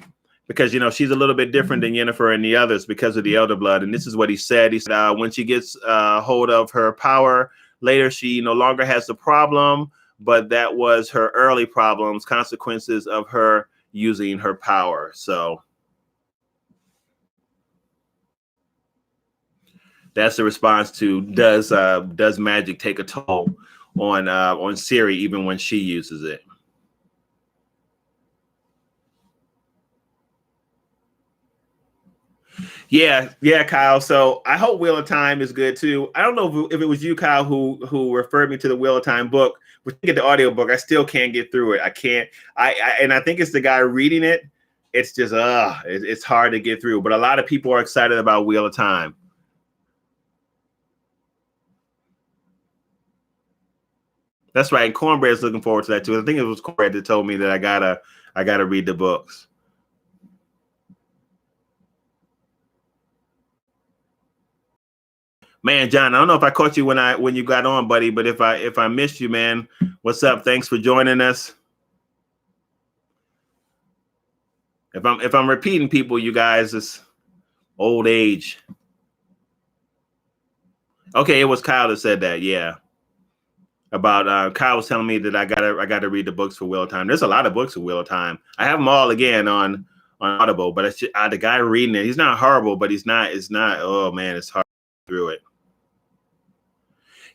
because she's a little bit different than Yennefer and the others because of the Elder Blood. And this is what he said. He said when she gets hold of her power later, she no longer has the problem, but that was her early problems, consequences of her using her power. So that's the response to does magic take a toll on Ciri even when she uses it? Yeah, Kyle. So I hope Wheel of Time is good too. I don't know if it was you, Kyle, who referred me to the Wheel of Time book. But get the audiobook, I still can't get through it. I can't. And I think it's the guy reading it. It's just it's hard to get through. But a lot of people are excited about Wheel of Time. That's right. And Cornbread's looking forward to that too. I think it was Cornbread that told me that I gotta read the books. Man, John, I don't know if I caught you when you got on, buddy, but if I missed you, man, what's up? Thanks for joining us. If I'm repeating people, you guys, it's old age. Okay, it was Kyle that said that. Yeah, about Kyle was telling me that I gotta read the books for Wheel of Time. There's a lot of books for Wheel of Time. I have them all again on Audible, but it's just, the guy reading it. He's not horrible, but he's not. It's not. Oh man, it's hard through it.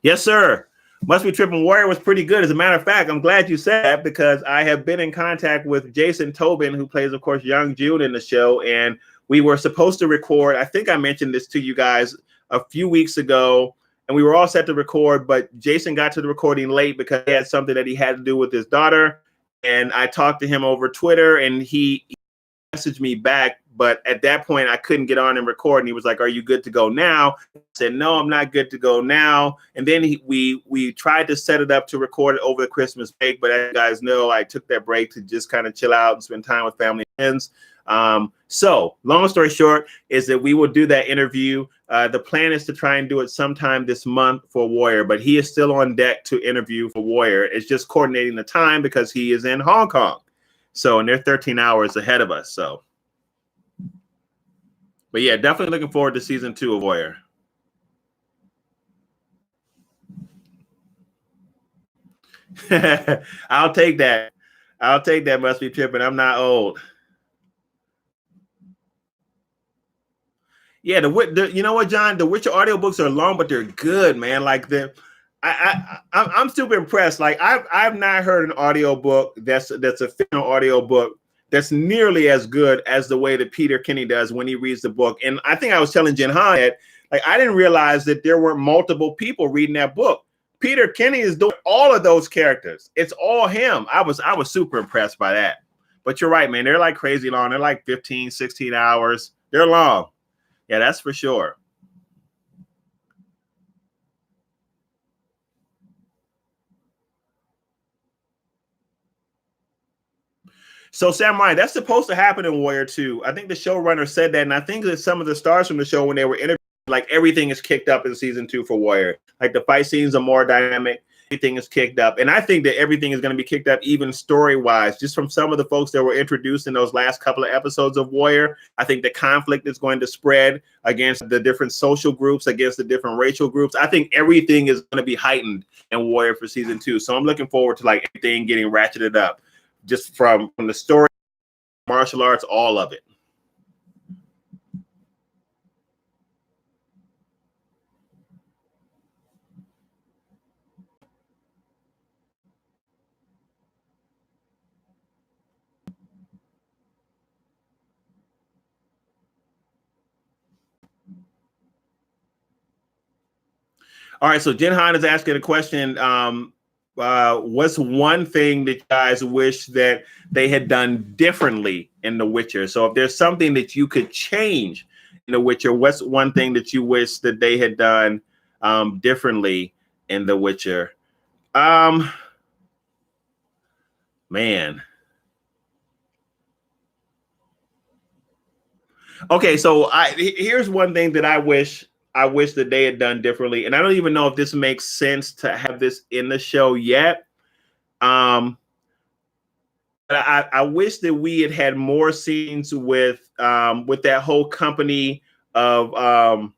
Yes, sir. Must Be Tripping Warrior was pretty good. As a matter of fact, I'm glad you said that because I have been in contact with Jason Tobin, who plays, of course, Young June in the show. And we were supposed to record. I think I mentioned this to you guys a few weeks ago, and we were all set to record, but Jason got to the recording late because he had something that he had to do with his daughter. And I talked to him over Twitter, and he messaged me back. But at that point, I couldn't get on and record. And he was like, "Are you good to go now?" I said, "No, I'm not good to go now." And then we tried to set it up to record it over the Christmas break. But as you guys know, I took that break to just kind of chill out and spend time with family and friends. So long story short is that we will do that interview. The plan is to try and do it sometime this month for Warrior, but he is still on deck to interview for Warrior. It's just coordinating the time because he is in Hong Kong. So, and they're 13 hours ahead of us. So. But yeah, definitely looking forward to season 2 of Warrior. I'll take that. I'll take that. Must Be Tripping. I'm not old. Yeah, the you know what, John? The Witcher audiobooks are long, but they're good, man. Like I'm super impressed. Like I've not heard an audiobook that's a fictional audiobook that's nearly as good as the way that Peter Kenny does when he reads the book. And I think I was telling Jen Han that like I didn't realize that there were multiple people reading that book. Peter Kenny is doing all of those characters. It's all him. I was super impressed by that. But you're right, man. They're like crazy long. They're like 15, 16 hours. They're long. Yeah, that's for sure. So Samurai, that's supposed to happen in Warrior 2. I think the showrunner said that, and I think that some of the stars from the show, when they were interviewed, like everything is kicked up in season 2 for Warrior. Like the fight scenes are more dynamic. Everything is kicked up. And I think that everything is going to be kicked up even story-wise, just from some of the folks that were introduced in those last couple of episodes of Warrior. I think the conflict is going to spread against the different social groups, against the different racial groups. I think everything is going to be heightened in Warrior for season 2. So I'm looking forward to like everything getting ratcheted up, just from the story, martial arts, all of it. All right, so Jen Han is asking a question. What's one thing that you guys wish that they had done differently in The Witcher? So if there's something that you could change in The Witcher, what's one thing that you wish that they had done differently in The Witcher? Man. Okay, so here's one thing that I wish that they had done differently, and I don't even know if this makes sense to have this in the show yet. But I wish that we had had more scenes with that whole company of Yaphin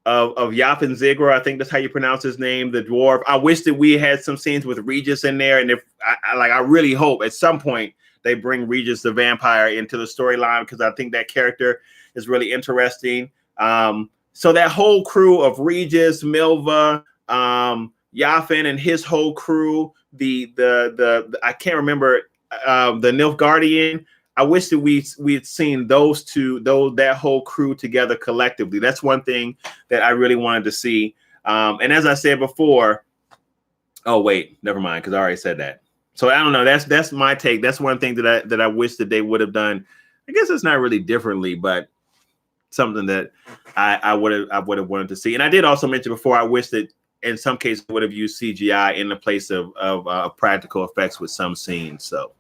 Zigra. I think that's how you pronounce his name, the dwarf. I wish that we had some scenes with Regis in there, and if I really hope at some point they bring Regis the vampire into the storyline because I think that character is really interesting. So that whole crew of Regis, Milva, Yaphin, and his whole crew, the I can't remember the Nilfgaardian. I I wish that we had seen that whole crew together collectively. That's one thing that I really wanted to see. And as I said before, oh wait, never mind, because I already said that. So I don't know. That's my take. That's one thing that I wish that they would have done. I guess it's not really differently, but something that I would have wanted to see. And I did also mention before, I wish that in some cases would have used CGI in the place of practical effects with some scenes. So.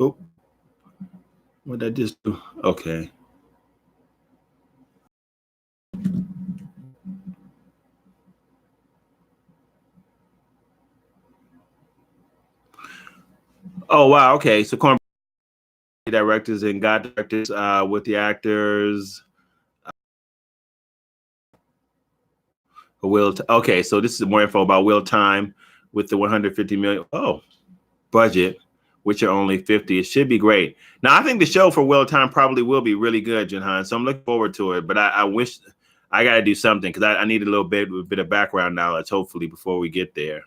Oh, what did I just do? Okay. Oh wow. Okay. So Corn directors and God directors with the actors. Okay, so this is more info about Will Time with the 150 million budget, which are only 50. It should be great. Now I think the show for Will Time probably will be really good, Jinhan. So I'm looking forward to it. But I wish I got to do something because I need a bit of background knowledge, hopefully, before we get there.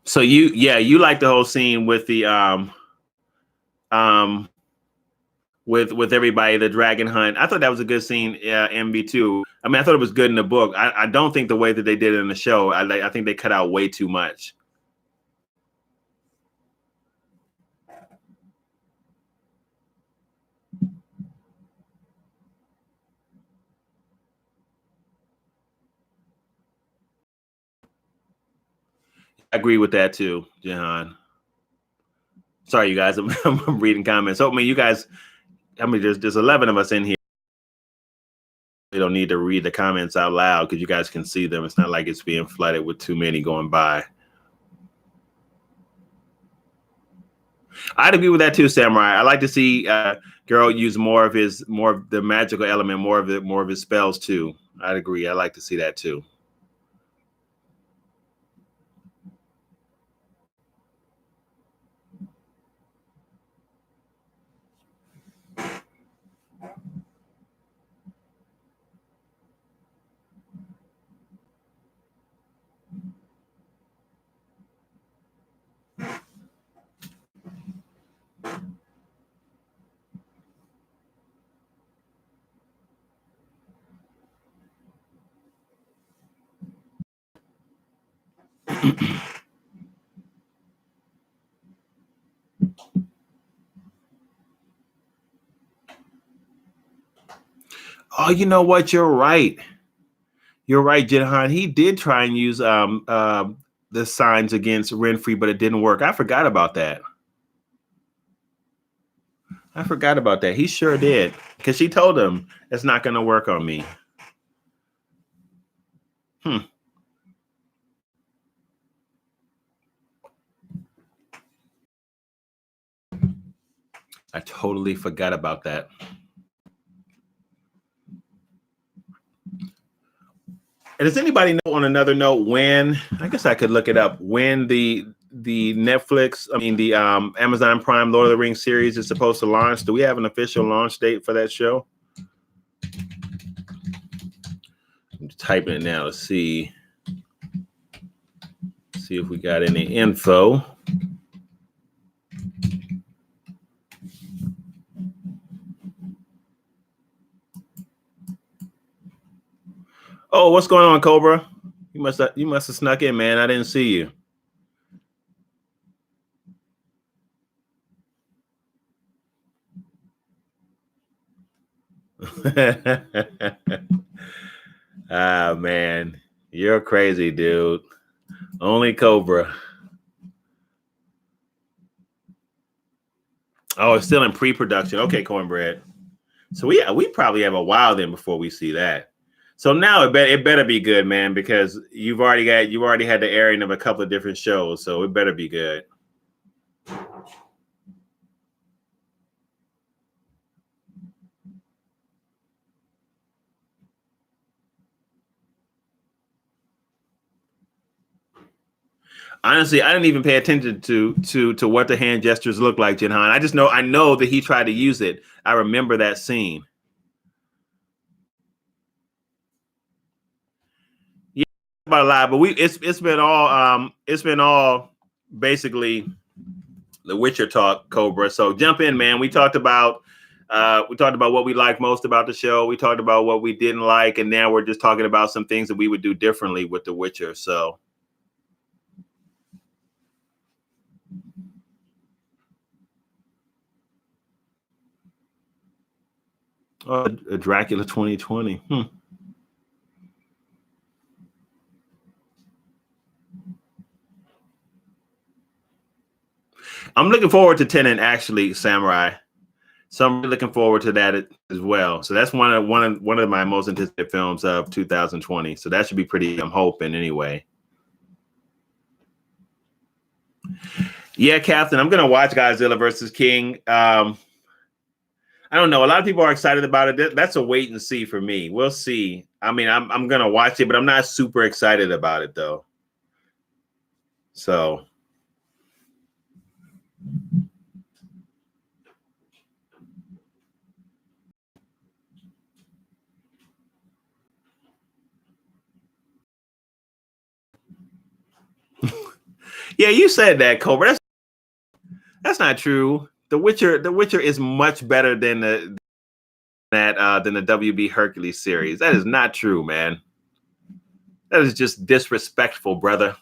So you like the whole scene with the with everybody, the dragon hunt. I thought that was a good scene, MB2. I mean, I thought it was good in the book. I don't think the way that they did it in the show, I think they cut out way too much. I agree with that too, Jahan. Sorry, you guys. I'm reading comments. So, I mean, you guys, there's 11 of us in here. We don't need to read the comments out loud because you guys can see them. It's not like it's being flooded with too many going by. I'd agree with that too, Samurai. I like to see Geralt use more of the magical element, more of his spells too. I'd agree. I like to see that too. Oh, you know what? You're right. You're right, Jinhan. He did try and use the signs against Renfri, but it didn't work. I forgot about that. He sure did. Because she told him it's not going to work on me. I totally forgot about that. And does anybody know, on another note, when, I guess I could look it up, when the Netflix, the Amazon Prime Lord of the Rings series is supposed to launch? Do we have an official launch date for that show? I'm typing it now to see if we got any info. Oh, what's going on, Cobra? You must have snuck in, man. I didn't see you. Ah, man, you're crazy, dude. Only Cobra. Oh, it's still in pre-production. Okay, Cornbread. So we probably have a while then before we see that. So now it better be good, man, because you've already had the airing of a couple of different shows, so it better be good. Honestly, I didn't even pay attention to what the hand gestures look like, Jinhan. I know that he tried to use it. I remember that scene. Yeah, about a lot, but it's been all basically the Witcher talk, Cobra. So jump in, man. We talked about what we liked most about the show. We talked about what we didn't like, and now we're just talking about some things that we would do differently with The Witcher. So, Dracula 2020. I'm looking forward to Tenet, actually, Samurai. So I'm really looking forward to that as well. So that's one of my most anticipated films of 2020. So that should be pretty. I'm hoping anyway. Yeah, Captain. I'm gonna watch Godzilla versus King. I don't know. A lot of people are excited about it. That's a wait and see for me. We'll see. I mean, I'm gonna watch it, but I'm not super excited about it though. So yeah, you said that, Cobra. That's not true. The Witcher is much better than the WB Hercules series. That is not true, man. That is just disrespectful, brother.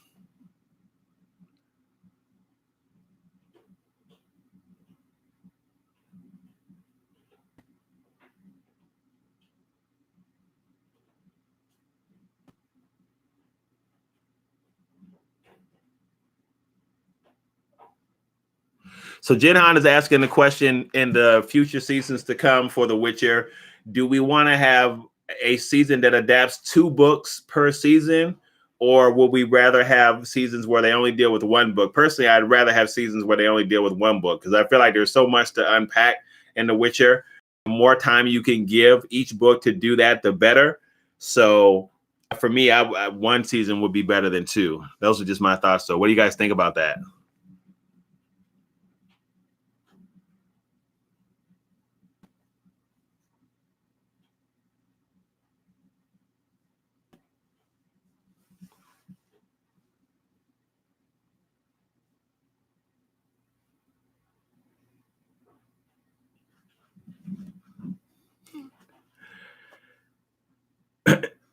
So Jinhan is asking the question in the future seasons to come for The Witcher. Do we want to have a season that adapts 2 books per season, or would we rather have seasons where they only deal with one book? Personally, I'd rather have seasons where they only deal with one book because I feel like there's so much to unpack in The Witcher. The more time you can give each book to do that, the better. So for me, one season would be better than 2. Those are just my thoughts. So what do you guys think about that?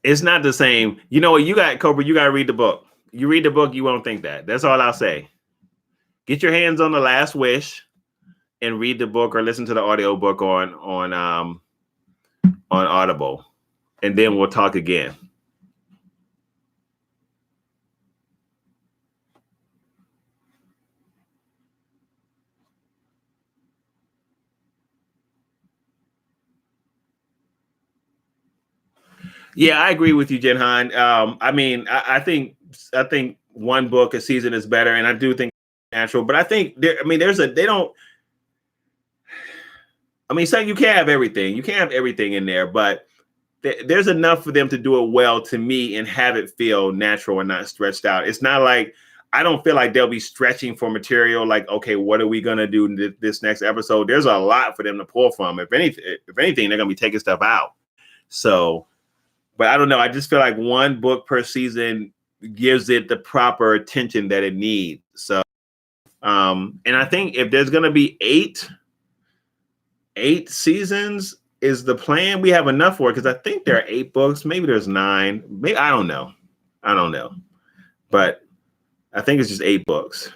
It's not the same. You know what? You got Cobra. You got to read the book. You read the book, you won't think that. That's all I'll say. Get your hands on The Last Wish and read the book or listen to the audio book on Audible, and then we'll talk again. Yeah, I agree with you, Jinhan. I mean, I think one book a season is better, and I do think natural. But I think they don't. I mean, so you can't have everything. You can't have everything in there, but there's enough for them to do it well to me and have it feel natural and not stretched out. It's not like I don't feel like they'll be stretching for material. Like, okay, what are we gonna do this next episode? There's a lot for them to pull from. If anything, they're gonna be taking stuff out. So, but I don't know. I just feel like one book per season gives it the proper attention that it needs. So, and I think if there's gonna be eight seasons is the plan. We have enough for it because I think there are 8 books. Maybe there's 9. Maybe I don't know. But I think it's just 8 books.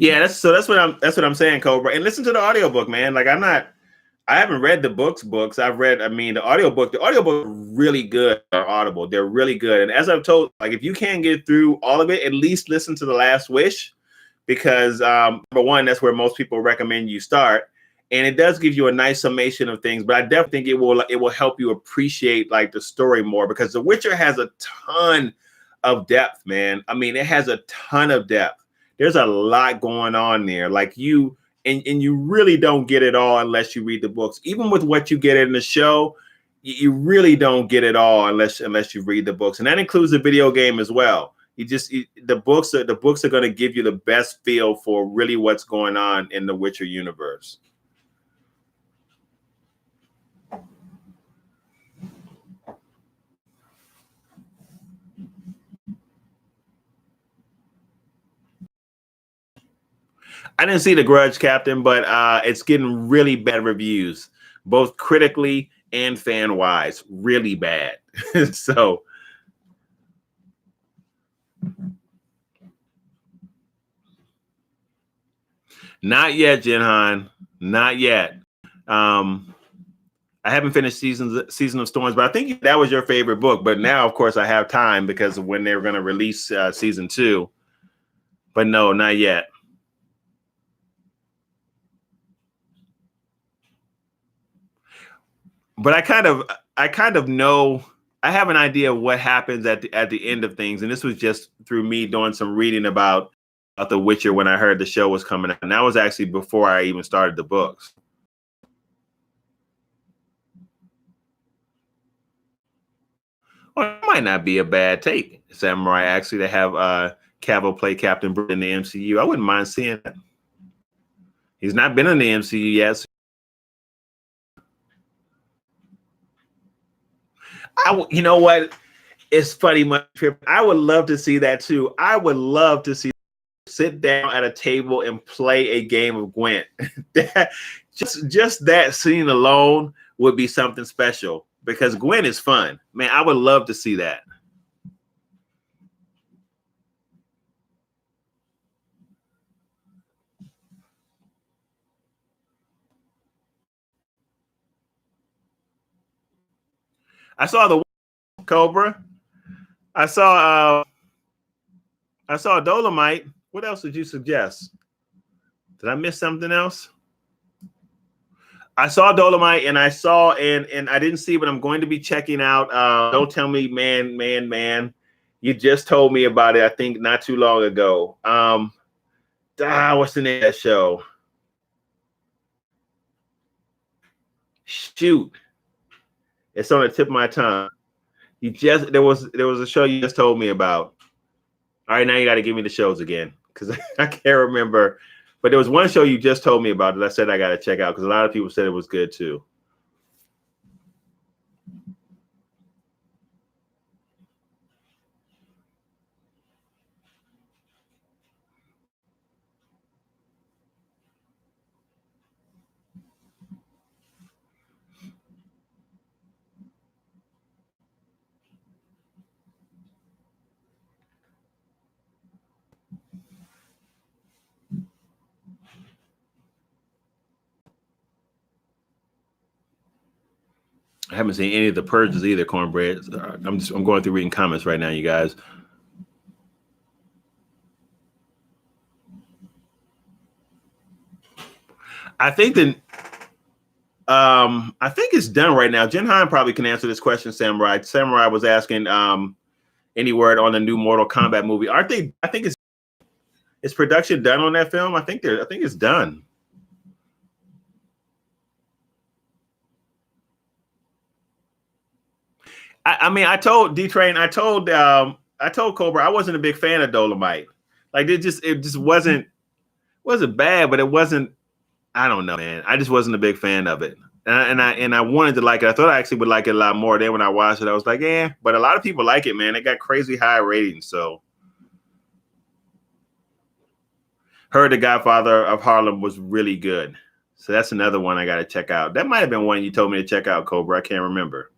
Yeah, that's what I'm saying, Cobra. And listen to the audiobook, man. Like I haven't read the books. I mean, the audiobook really good on Audible. They're really good. And as I've told, like if you can't get through all of it, at least listen to The Last Wish, because number one, that's where most people recommend you start. And it does give you a nice summation of things, but I definitely think it will help you appreciate like the story more, because The Witcher has a ton of depth, man. I mean, it has a ton of depth. There's a lot going on there. Like and you really don't get it all unless you read the books. Even with what you get in the show, you really don't get it all unless you read the books, and that includes the video game as well. The books are going to give you the best feel for really what's going on in the Witcher universe. I didn't see The Grudge, Captain, but it's getting really bad reviews, both critically and fan wise, really bad. So not yet, Jinhan, not yet. I haven't finished Season of Storms, but I think that was your favorite book. But now, of course, I have time because of when they're going to release season 2. But no, not yet. But I kind of know. I have an idea of what happens at the end of things, and this was just through me doing some reading about The Witcher when I heard the show was coming out, and that was actually before I even started the books. Well, it might not be a bad take, Samurai, actually, to have Cavill play Captain Britain in the MCU. I wouldn't mind seeing that. He's not been in the MCU yet. So you know what? It's funny, I would love to see that too. I would love to see sit down at a table and play a game of Gwent. just that scene alone would be something special, because Gwent is fun. Man, I would love to see that. I saw the Cobra. I saw Dolomite. What else did you suggest? Did I miss something else? I saw Dolomite, and I saw and I didn't see, but I'm going to be checking out. Don't Tell Me, Man. You just told me about it, I think, not too long ago. What's the name of that show? Shoot, it's on the tip of my tongue. There was a show you just told me about. All right, now you got to give me the shows again, because I can't remember. But there was one show you just told me about that I said I got to check out, because a lot of people said it was good too. I haven't seen any of the Purges either, Cornbread. I'm going through reading comments right now, you guys. I think it's done right now. Jen Hine probably can answer this question, Samurai. Samurai was asking any word on the new Mortal Kombat movie. Aren't they? I think it's production done on that film. I think it's done. I mean, I told D-Train, I told Cobra I wasn't a big fan of Dolomite. Like it just wasn't bad, but it wasn't. I don't know, man. I just wasn't a big fan of it, and I wanted to like it. I thought I actually would like it a lot more. Then when I watched it, I was like, yeah. But a lot of people like it, man. It got crazy high ratings. So, heard The Godfather of Harlem was really good. So that's another one I got to check out. That might have been one you told me to check out, Cobra. I can't remember.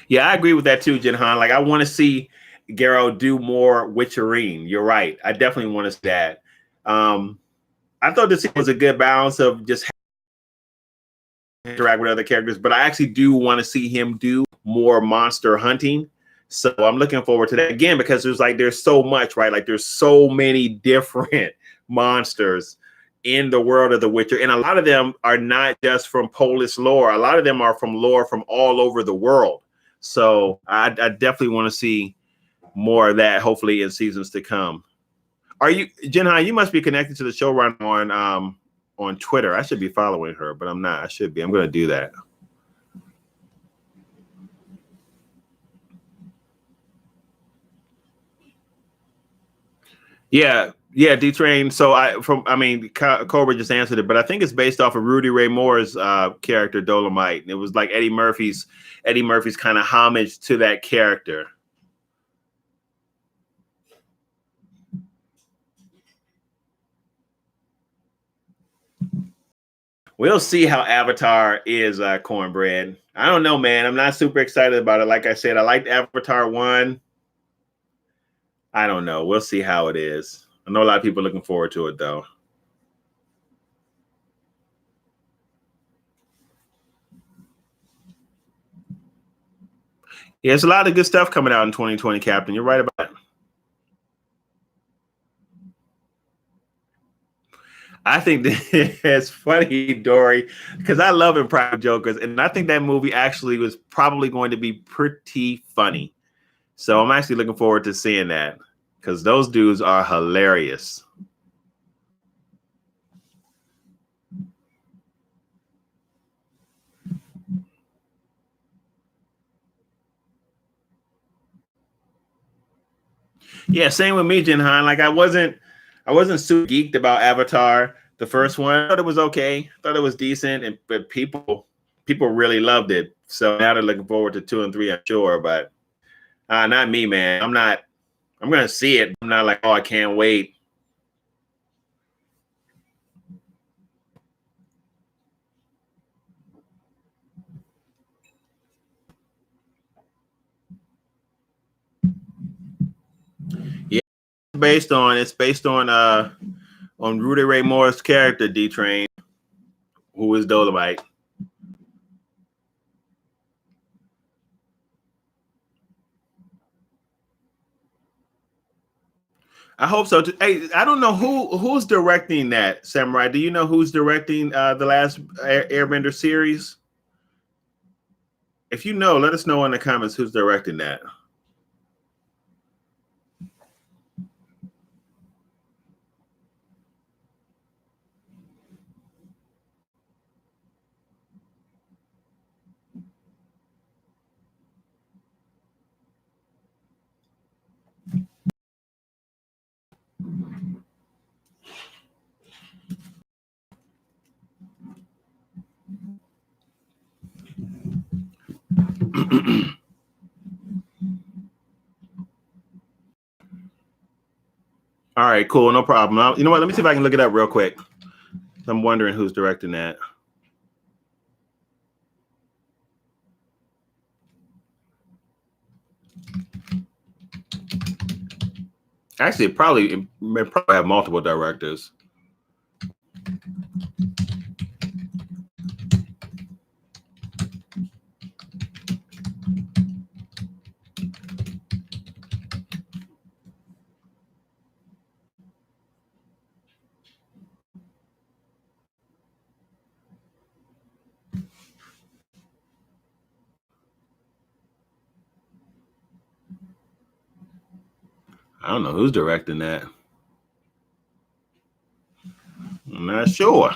Yeah, I agree with that too, Jinhan. Like, I want to see Geralt do more Witcherine. You're right. I definitely want to see that. Um, I thought this was a good balance of just interact with other characters, but I actually do want to see him do more monster hunting. So I'm looking forward to that again because there's so much, right? Like there's so many different monsters in the world of The Witcher, and a lot of them are not just from Polish lore. A lot of them are from lore from all over the world. So I definitely want to see more of that, hopefully in seasons to come. Are you, Jinhan? You must be connected to the showrunner on Twitter. I should be following her, but I'm not. I should be. I'm going to do that. Yeah, yeah, D Train. So Cobra just answered it, but I think it's based off of Rudy Ray Moore's character Dolomite. And it was like Eddie Murphy's kind of homage to that character. We'll see how Avatar is, Cornbread. I don't know, man. I'm not super excited about it. Like I said, I liked Avatar 1. I don't know. We'll see how it is. I know a lot of people are looking forward to it, though. Yeah, there's a lot of good stuff coming out in 2020, Captain. You're right about it. I think it's funny, Dory, because I love Impractical Jokers, and I think that movie actually was probably going to be pretty funny. So I'm actually looking forward to seeing that because those dudes are hilarious. Yeah, same with me, Jinhan. Like I wasn't super geeked about Avatar. The first one, I thought it was okay. I thought it was decent, but people really loved it. So now they're looking forward to 2 and 3, I'm sure. But not me, man. I'm not. I'm gonna see it. I'm not like, oh, I can't wait. Yeah, it's based on Rudy Ray Moore's character D Train, who is Dolomite. I hope so. Hey, I don't know who's directing that, Samurai. Do you know who's directing the last Airbender series? If you know, let us know in the comments who's directing that. All right, cool, no problem. You know what? Let me see if I can look it up real quick. I'm wondering who's directing that. Actually, it may probably have multiple directors. I don't know who's directing that. I'm not sure.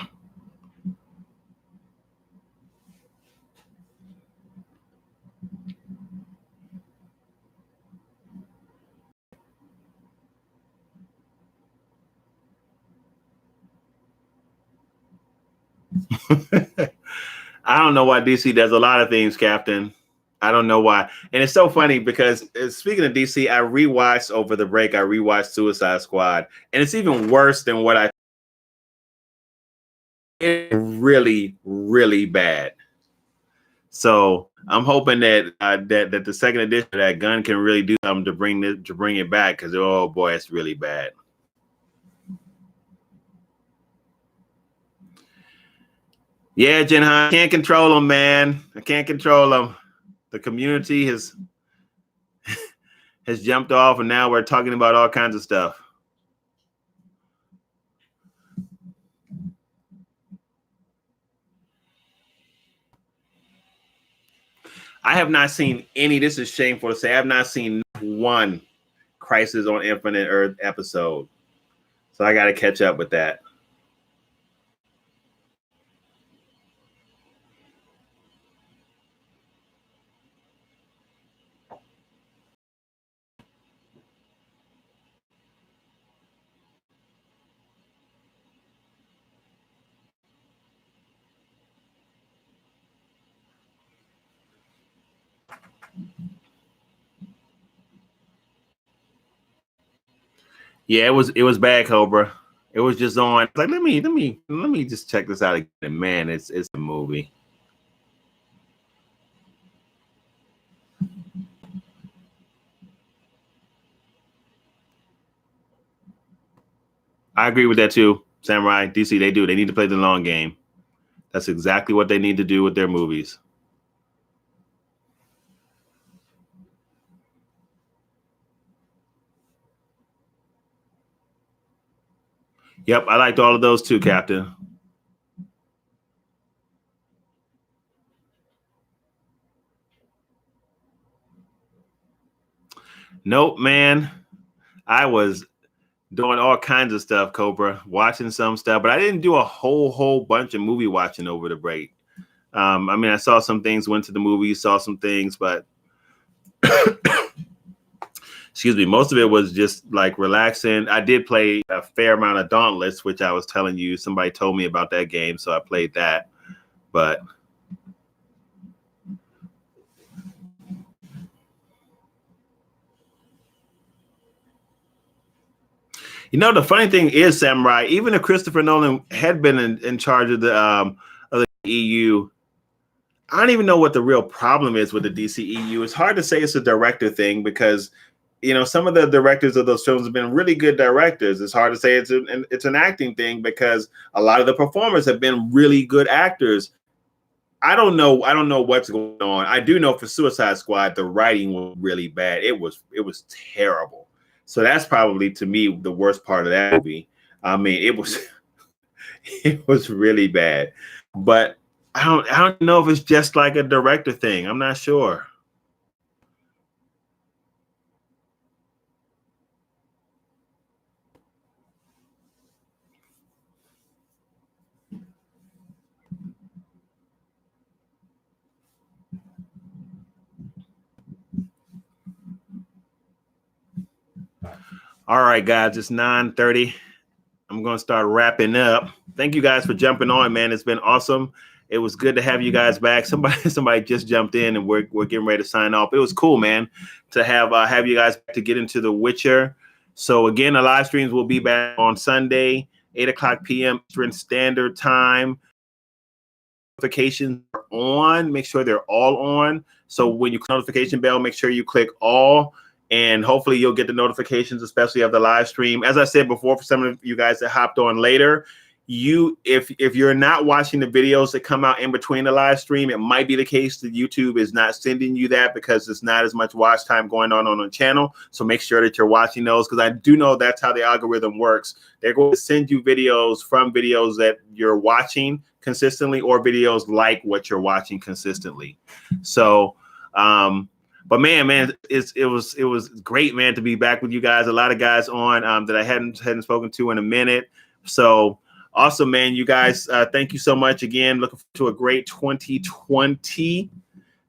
I don't know why DC does a lot of things, Captain. I don't know why. And it's so funny because speaking of DC, I rewatched over the break, I rewatched Suicide Squad, and it's even worse than what I it's really, really bad. So I'm hoping that that the second edition of that gun can really do something to bring it back, because oh boy, it's really bad. Yeah, Jinhan, I can't control them, man. I can't control them. The community has jumped off, and now we're talking about all kinds of stuff. I have not seen any. This is shameful to say. I have not seen one Crisis on Infinite Earth episode, so I got to catch up with that. Yeah, it was bad, Cobra. It was just on. Like, let me just check this out again. Man, it's a movie. I agree with that too, Samurai. DC, they do. They need to play the long game. That's exactly what they need to do with their movies. Yep, I liked all of those too, Captain. Nope, man. I was doing all kinds of stuff, Cobra, watching some stuff, but I didn't do a whole bunch of movie watching over the break. I mean, I saw some things, went to the movies, saw some things, but excuse me, most of it was just like relaxing. I did play a fair amount of Dauntless, which I was telling you, somebody told me about that game, so I played that. But you know, the funny thing is, Samurai, even if Christopher Nolan had been in charge of the EU, I don't even know what the real problem is with the DCEU. It's hard to say it's a director thing, because you know, some of the directors of those films have been really good directors. It's hard to say it's an acting thing, because a lot of the performers have been really good actors. I don't know what's going on. I do know for Suicide Squad, the writing was really bad. It was terrible. So that's probably, to me, the worst part of that movie. I mean, it was really bad. But I don't know if it's just like a director thing. I'm not sure. All right, guys, it's 9:30. I'm going to start wrapping up. Thank you guys for jumping on, man. It's been awesome. It was good to have you guys back. Somebody just jumped in, and we're getting ready to sign off. It was cool, man, to have you guys to get into The Witcher. So again, the live streams will be back on Sunday, 8:00 p.m. Eastern Standard Time. Notifications are on. Make sure they're all on. So when you click notification bell, make sure you click all. And hopefully you'll get the notifications, especially of the live stream. As I said before, for some of you guys that hopped on later, if you're not watching the videos that come out in between the live stream, it might be the case that YouTube is not sending you that, because there's not as much watch time going on the channel. So make sure that you're watching those, because I do know that's how the algorithm works. They're going to send you videos from videos that you're watching consistently, or videos like what you're watching consistently. So, but man, it was great, man, to be back with you guys. A lot of guys on that I hadn't spoken to in a minute. So awesome, man. You guys, thank you so much again. Looking forward to a great 2020.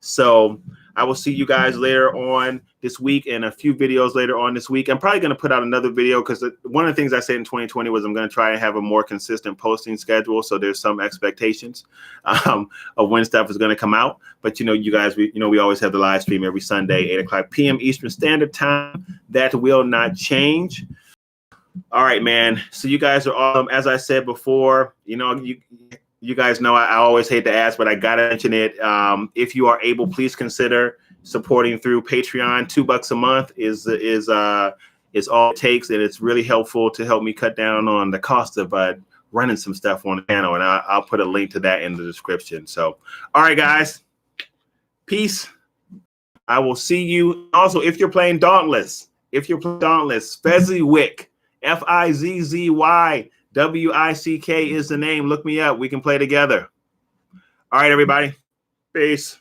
So I will see you guys later on this week, and a few videos later on this week. I'm probably going to put out another video, because one of the things I said in 2020 was I'm going to try and have a more consistent posting schedule. So there's some expectations of when stuff is going to come out. But, you know, you guys, we always have the live stream every Sunday, 8:00 p.m. Eastern Standard Time. That will not change. All right, man. So you guys are awesome. As I said before, you know, you guys know I always hate to ask, but I gotta mention it. If you are able, please consider supporting through Patreon. $2 a month is all it takes, and it's really helpful to help me cut down on the cost of running some stuff on the channel. And I'll put a link to that in the description. So, all right, guys, peace. I will see you. Also, if you're playing Dauntless, Fezziwick, FIZZYWICK is the name. Look me up. We can play together. All right, everybody. Peace.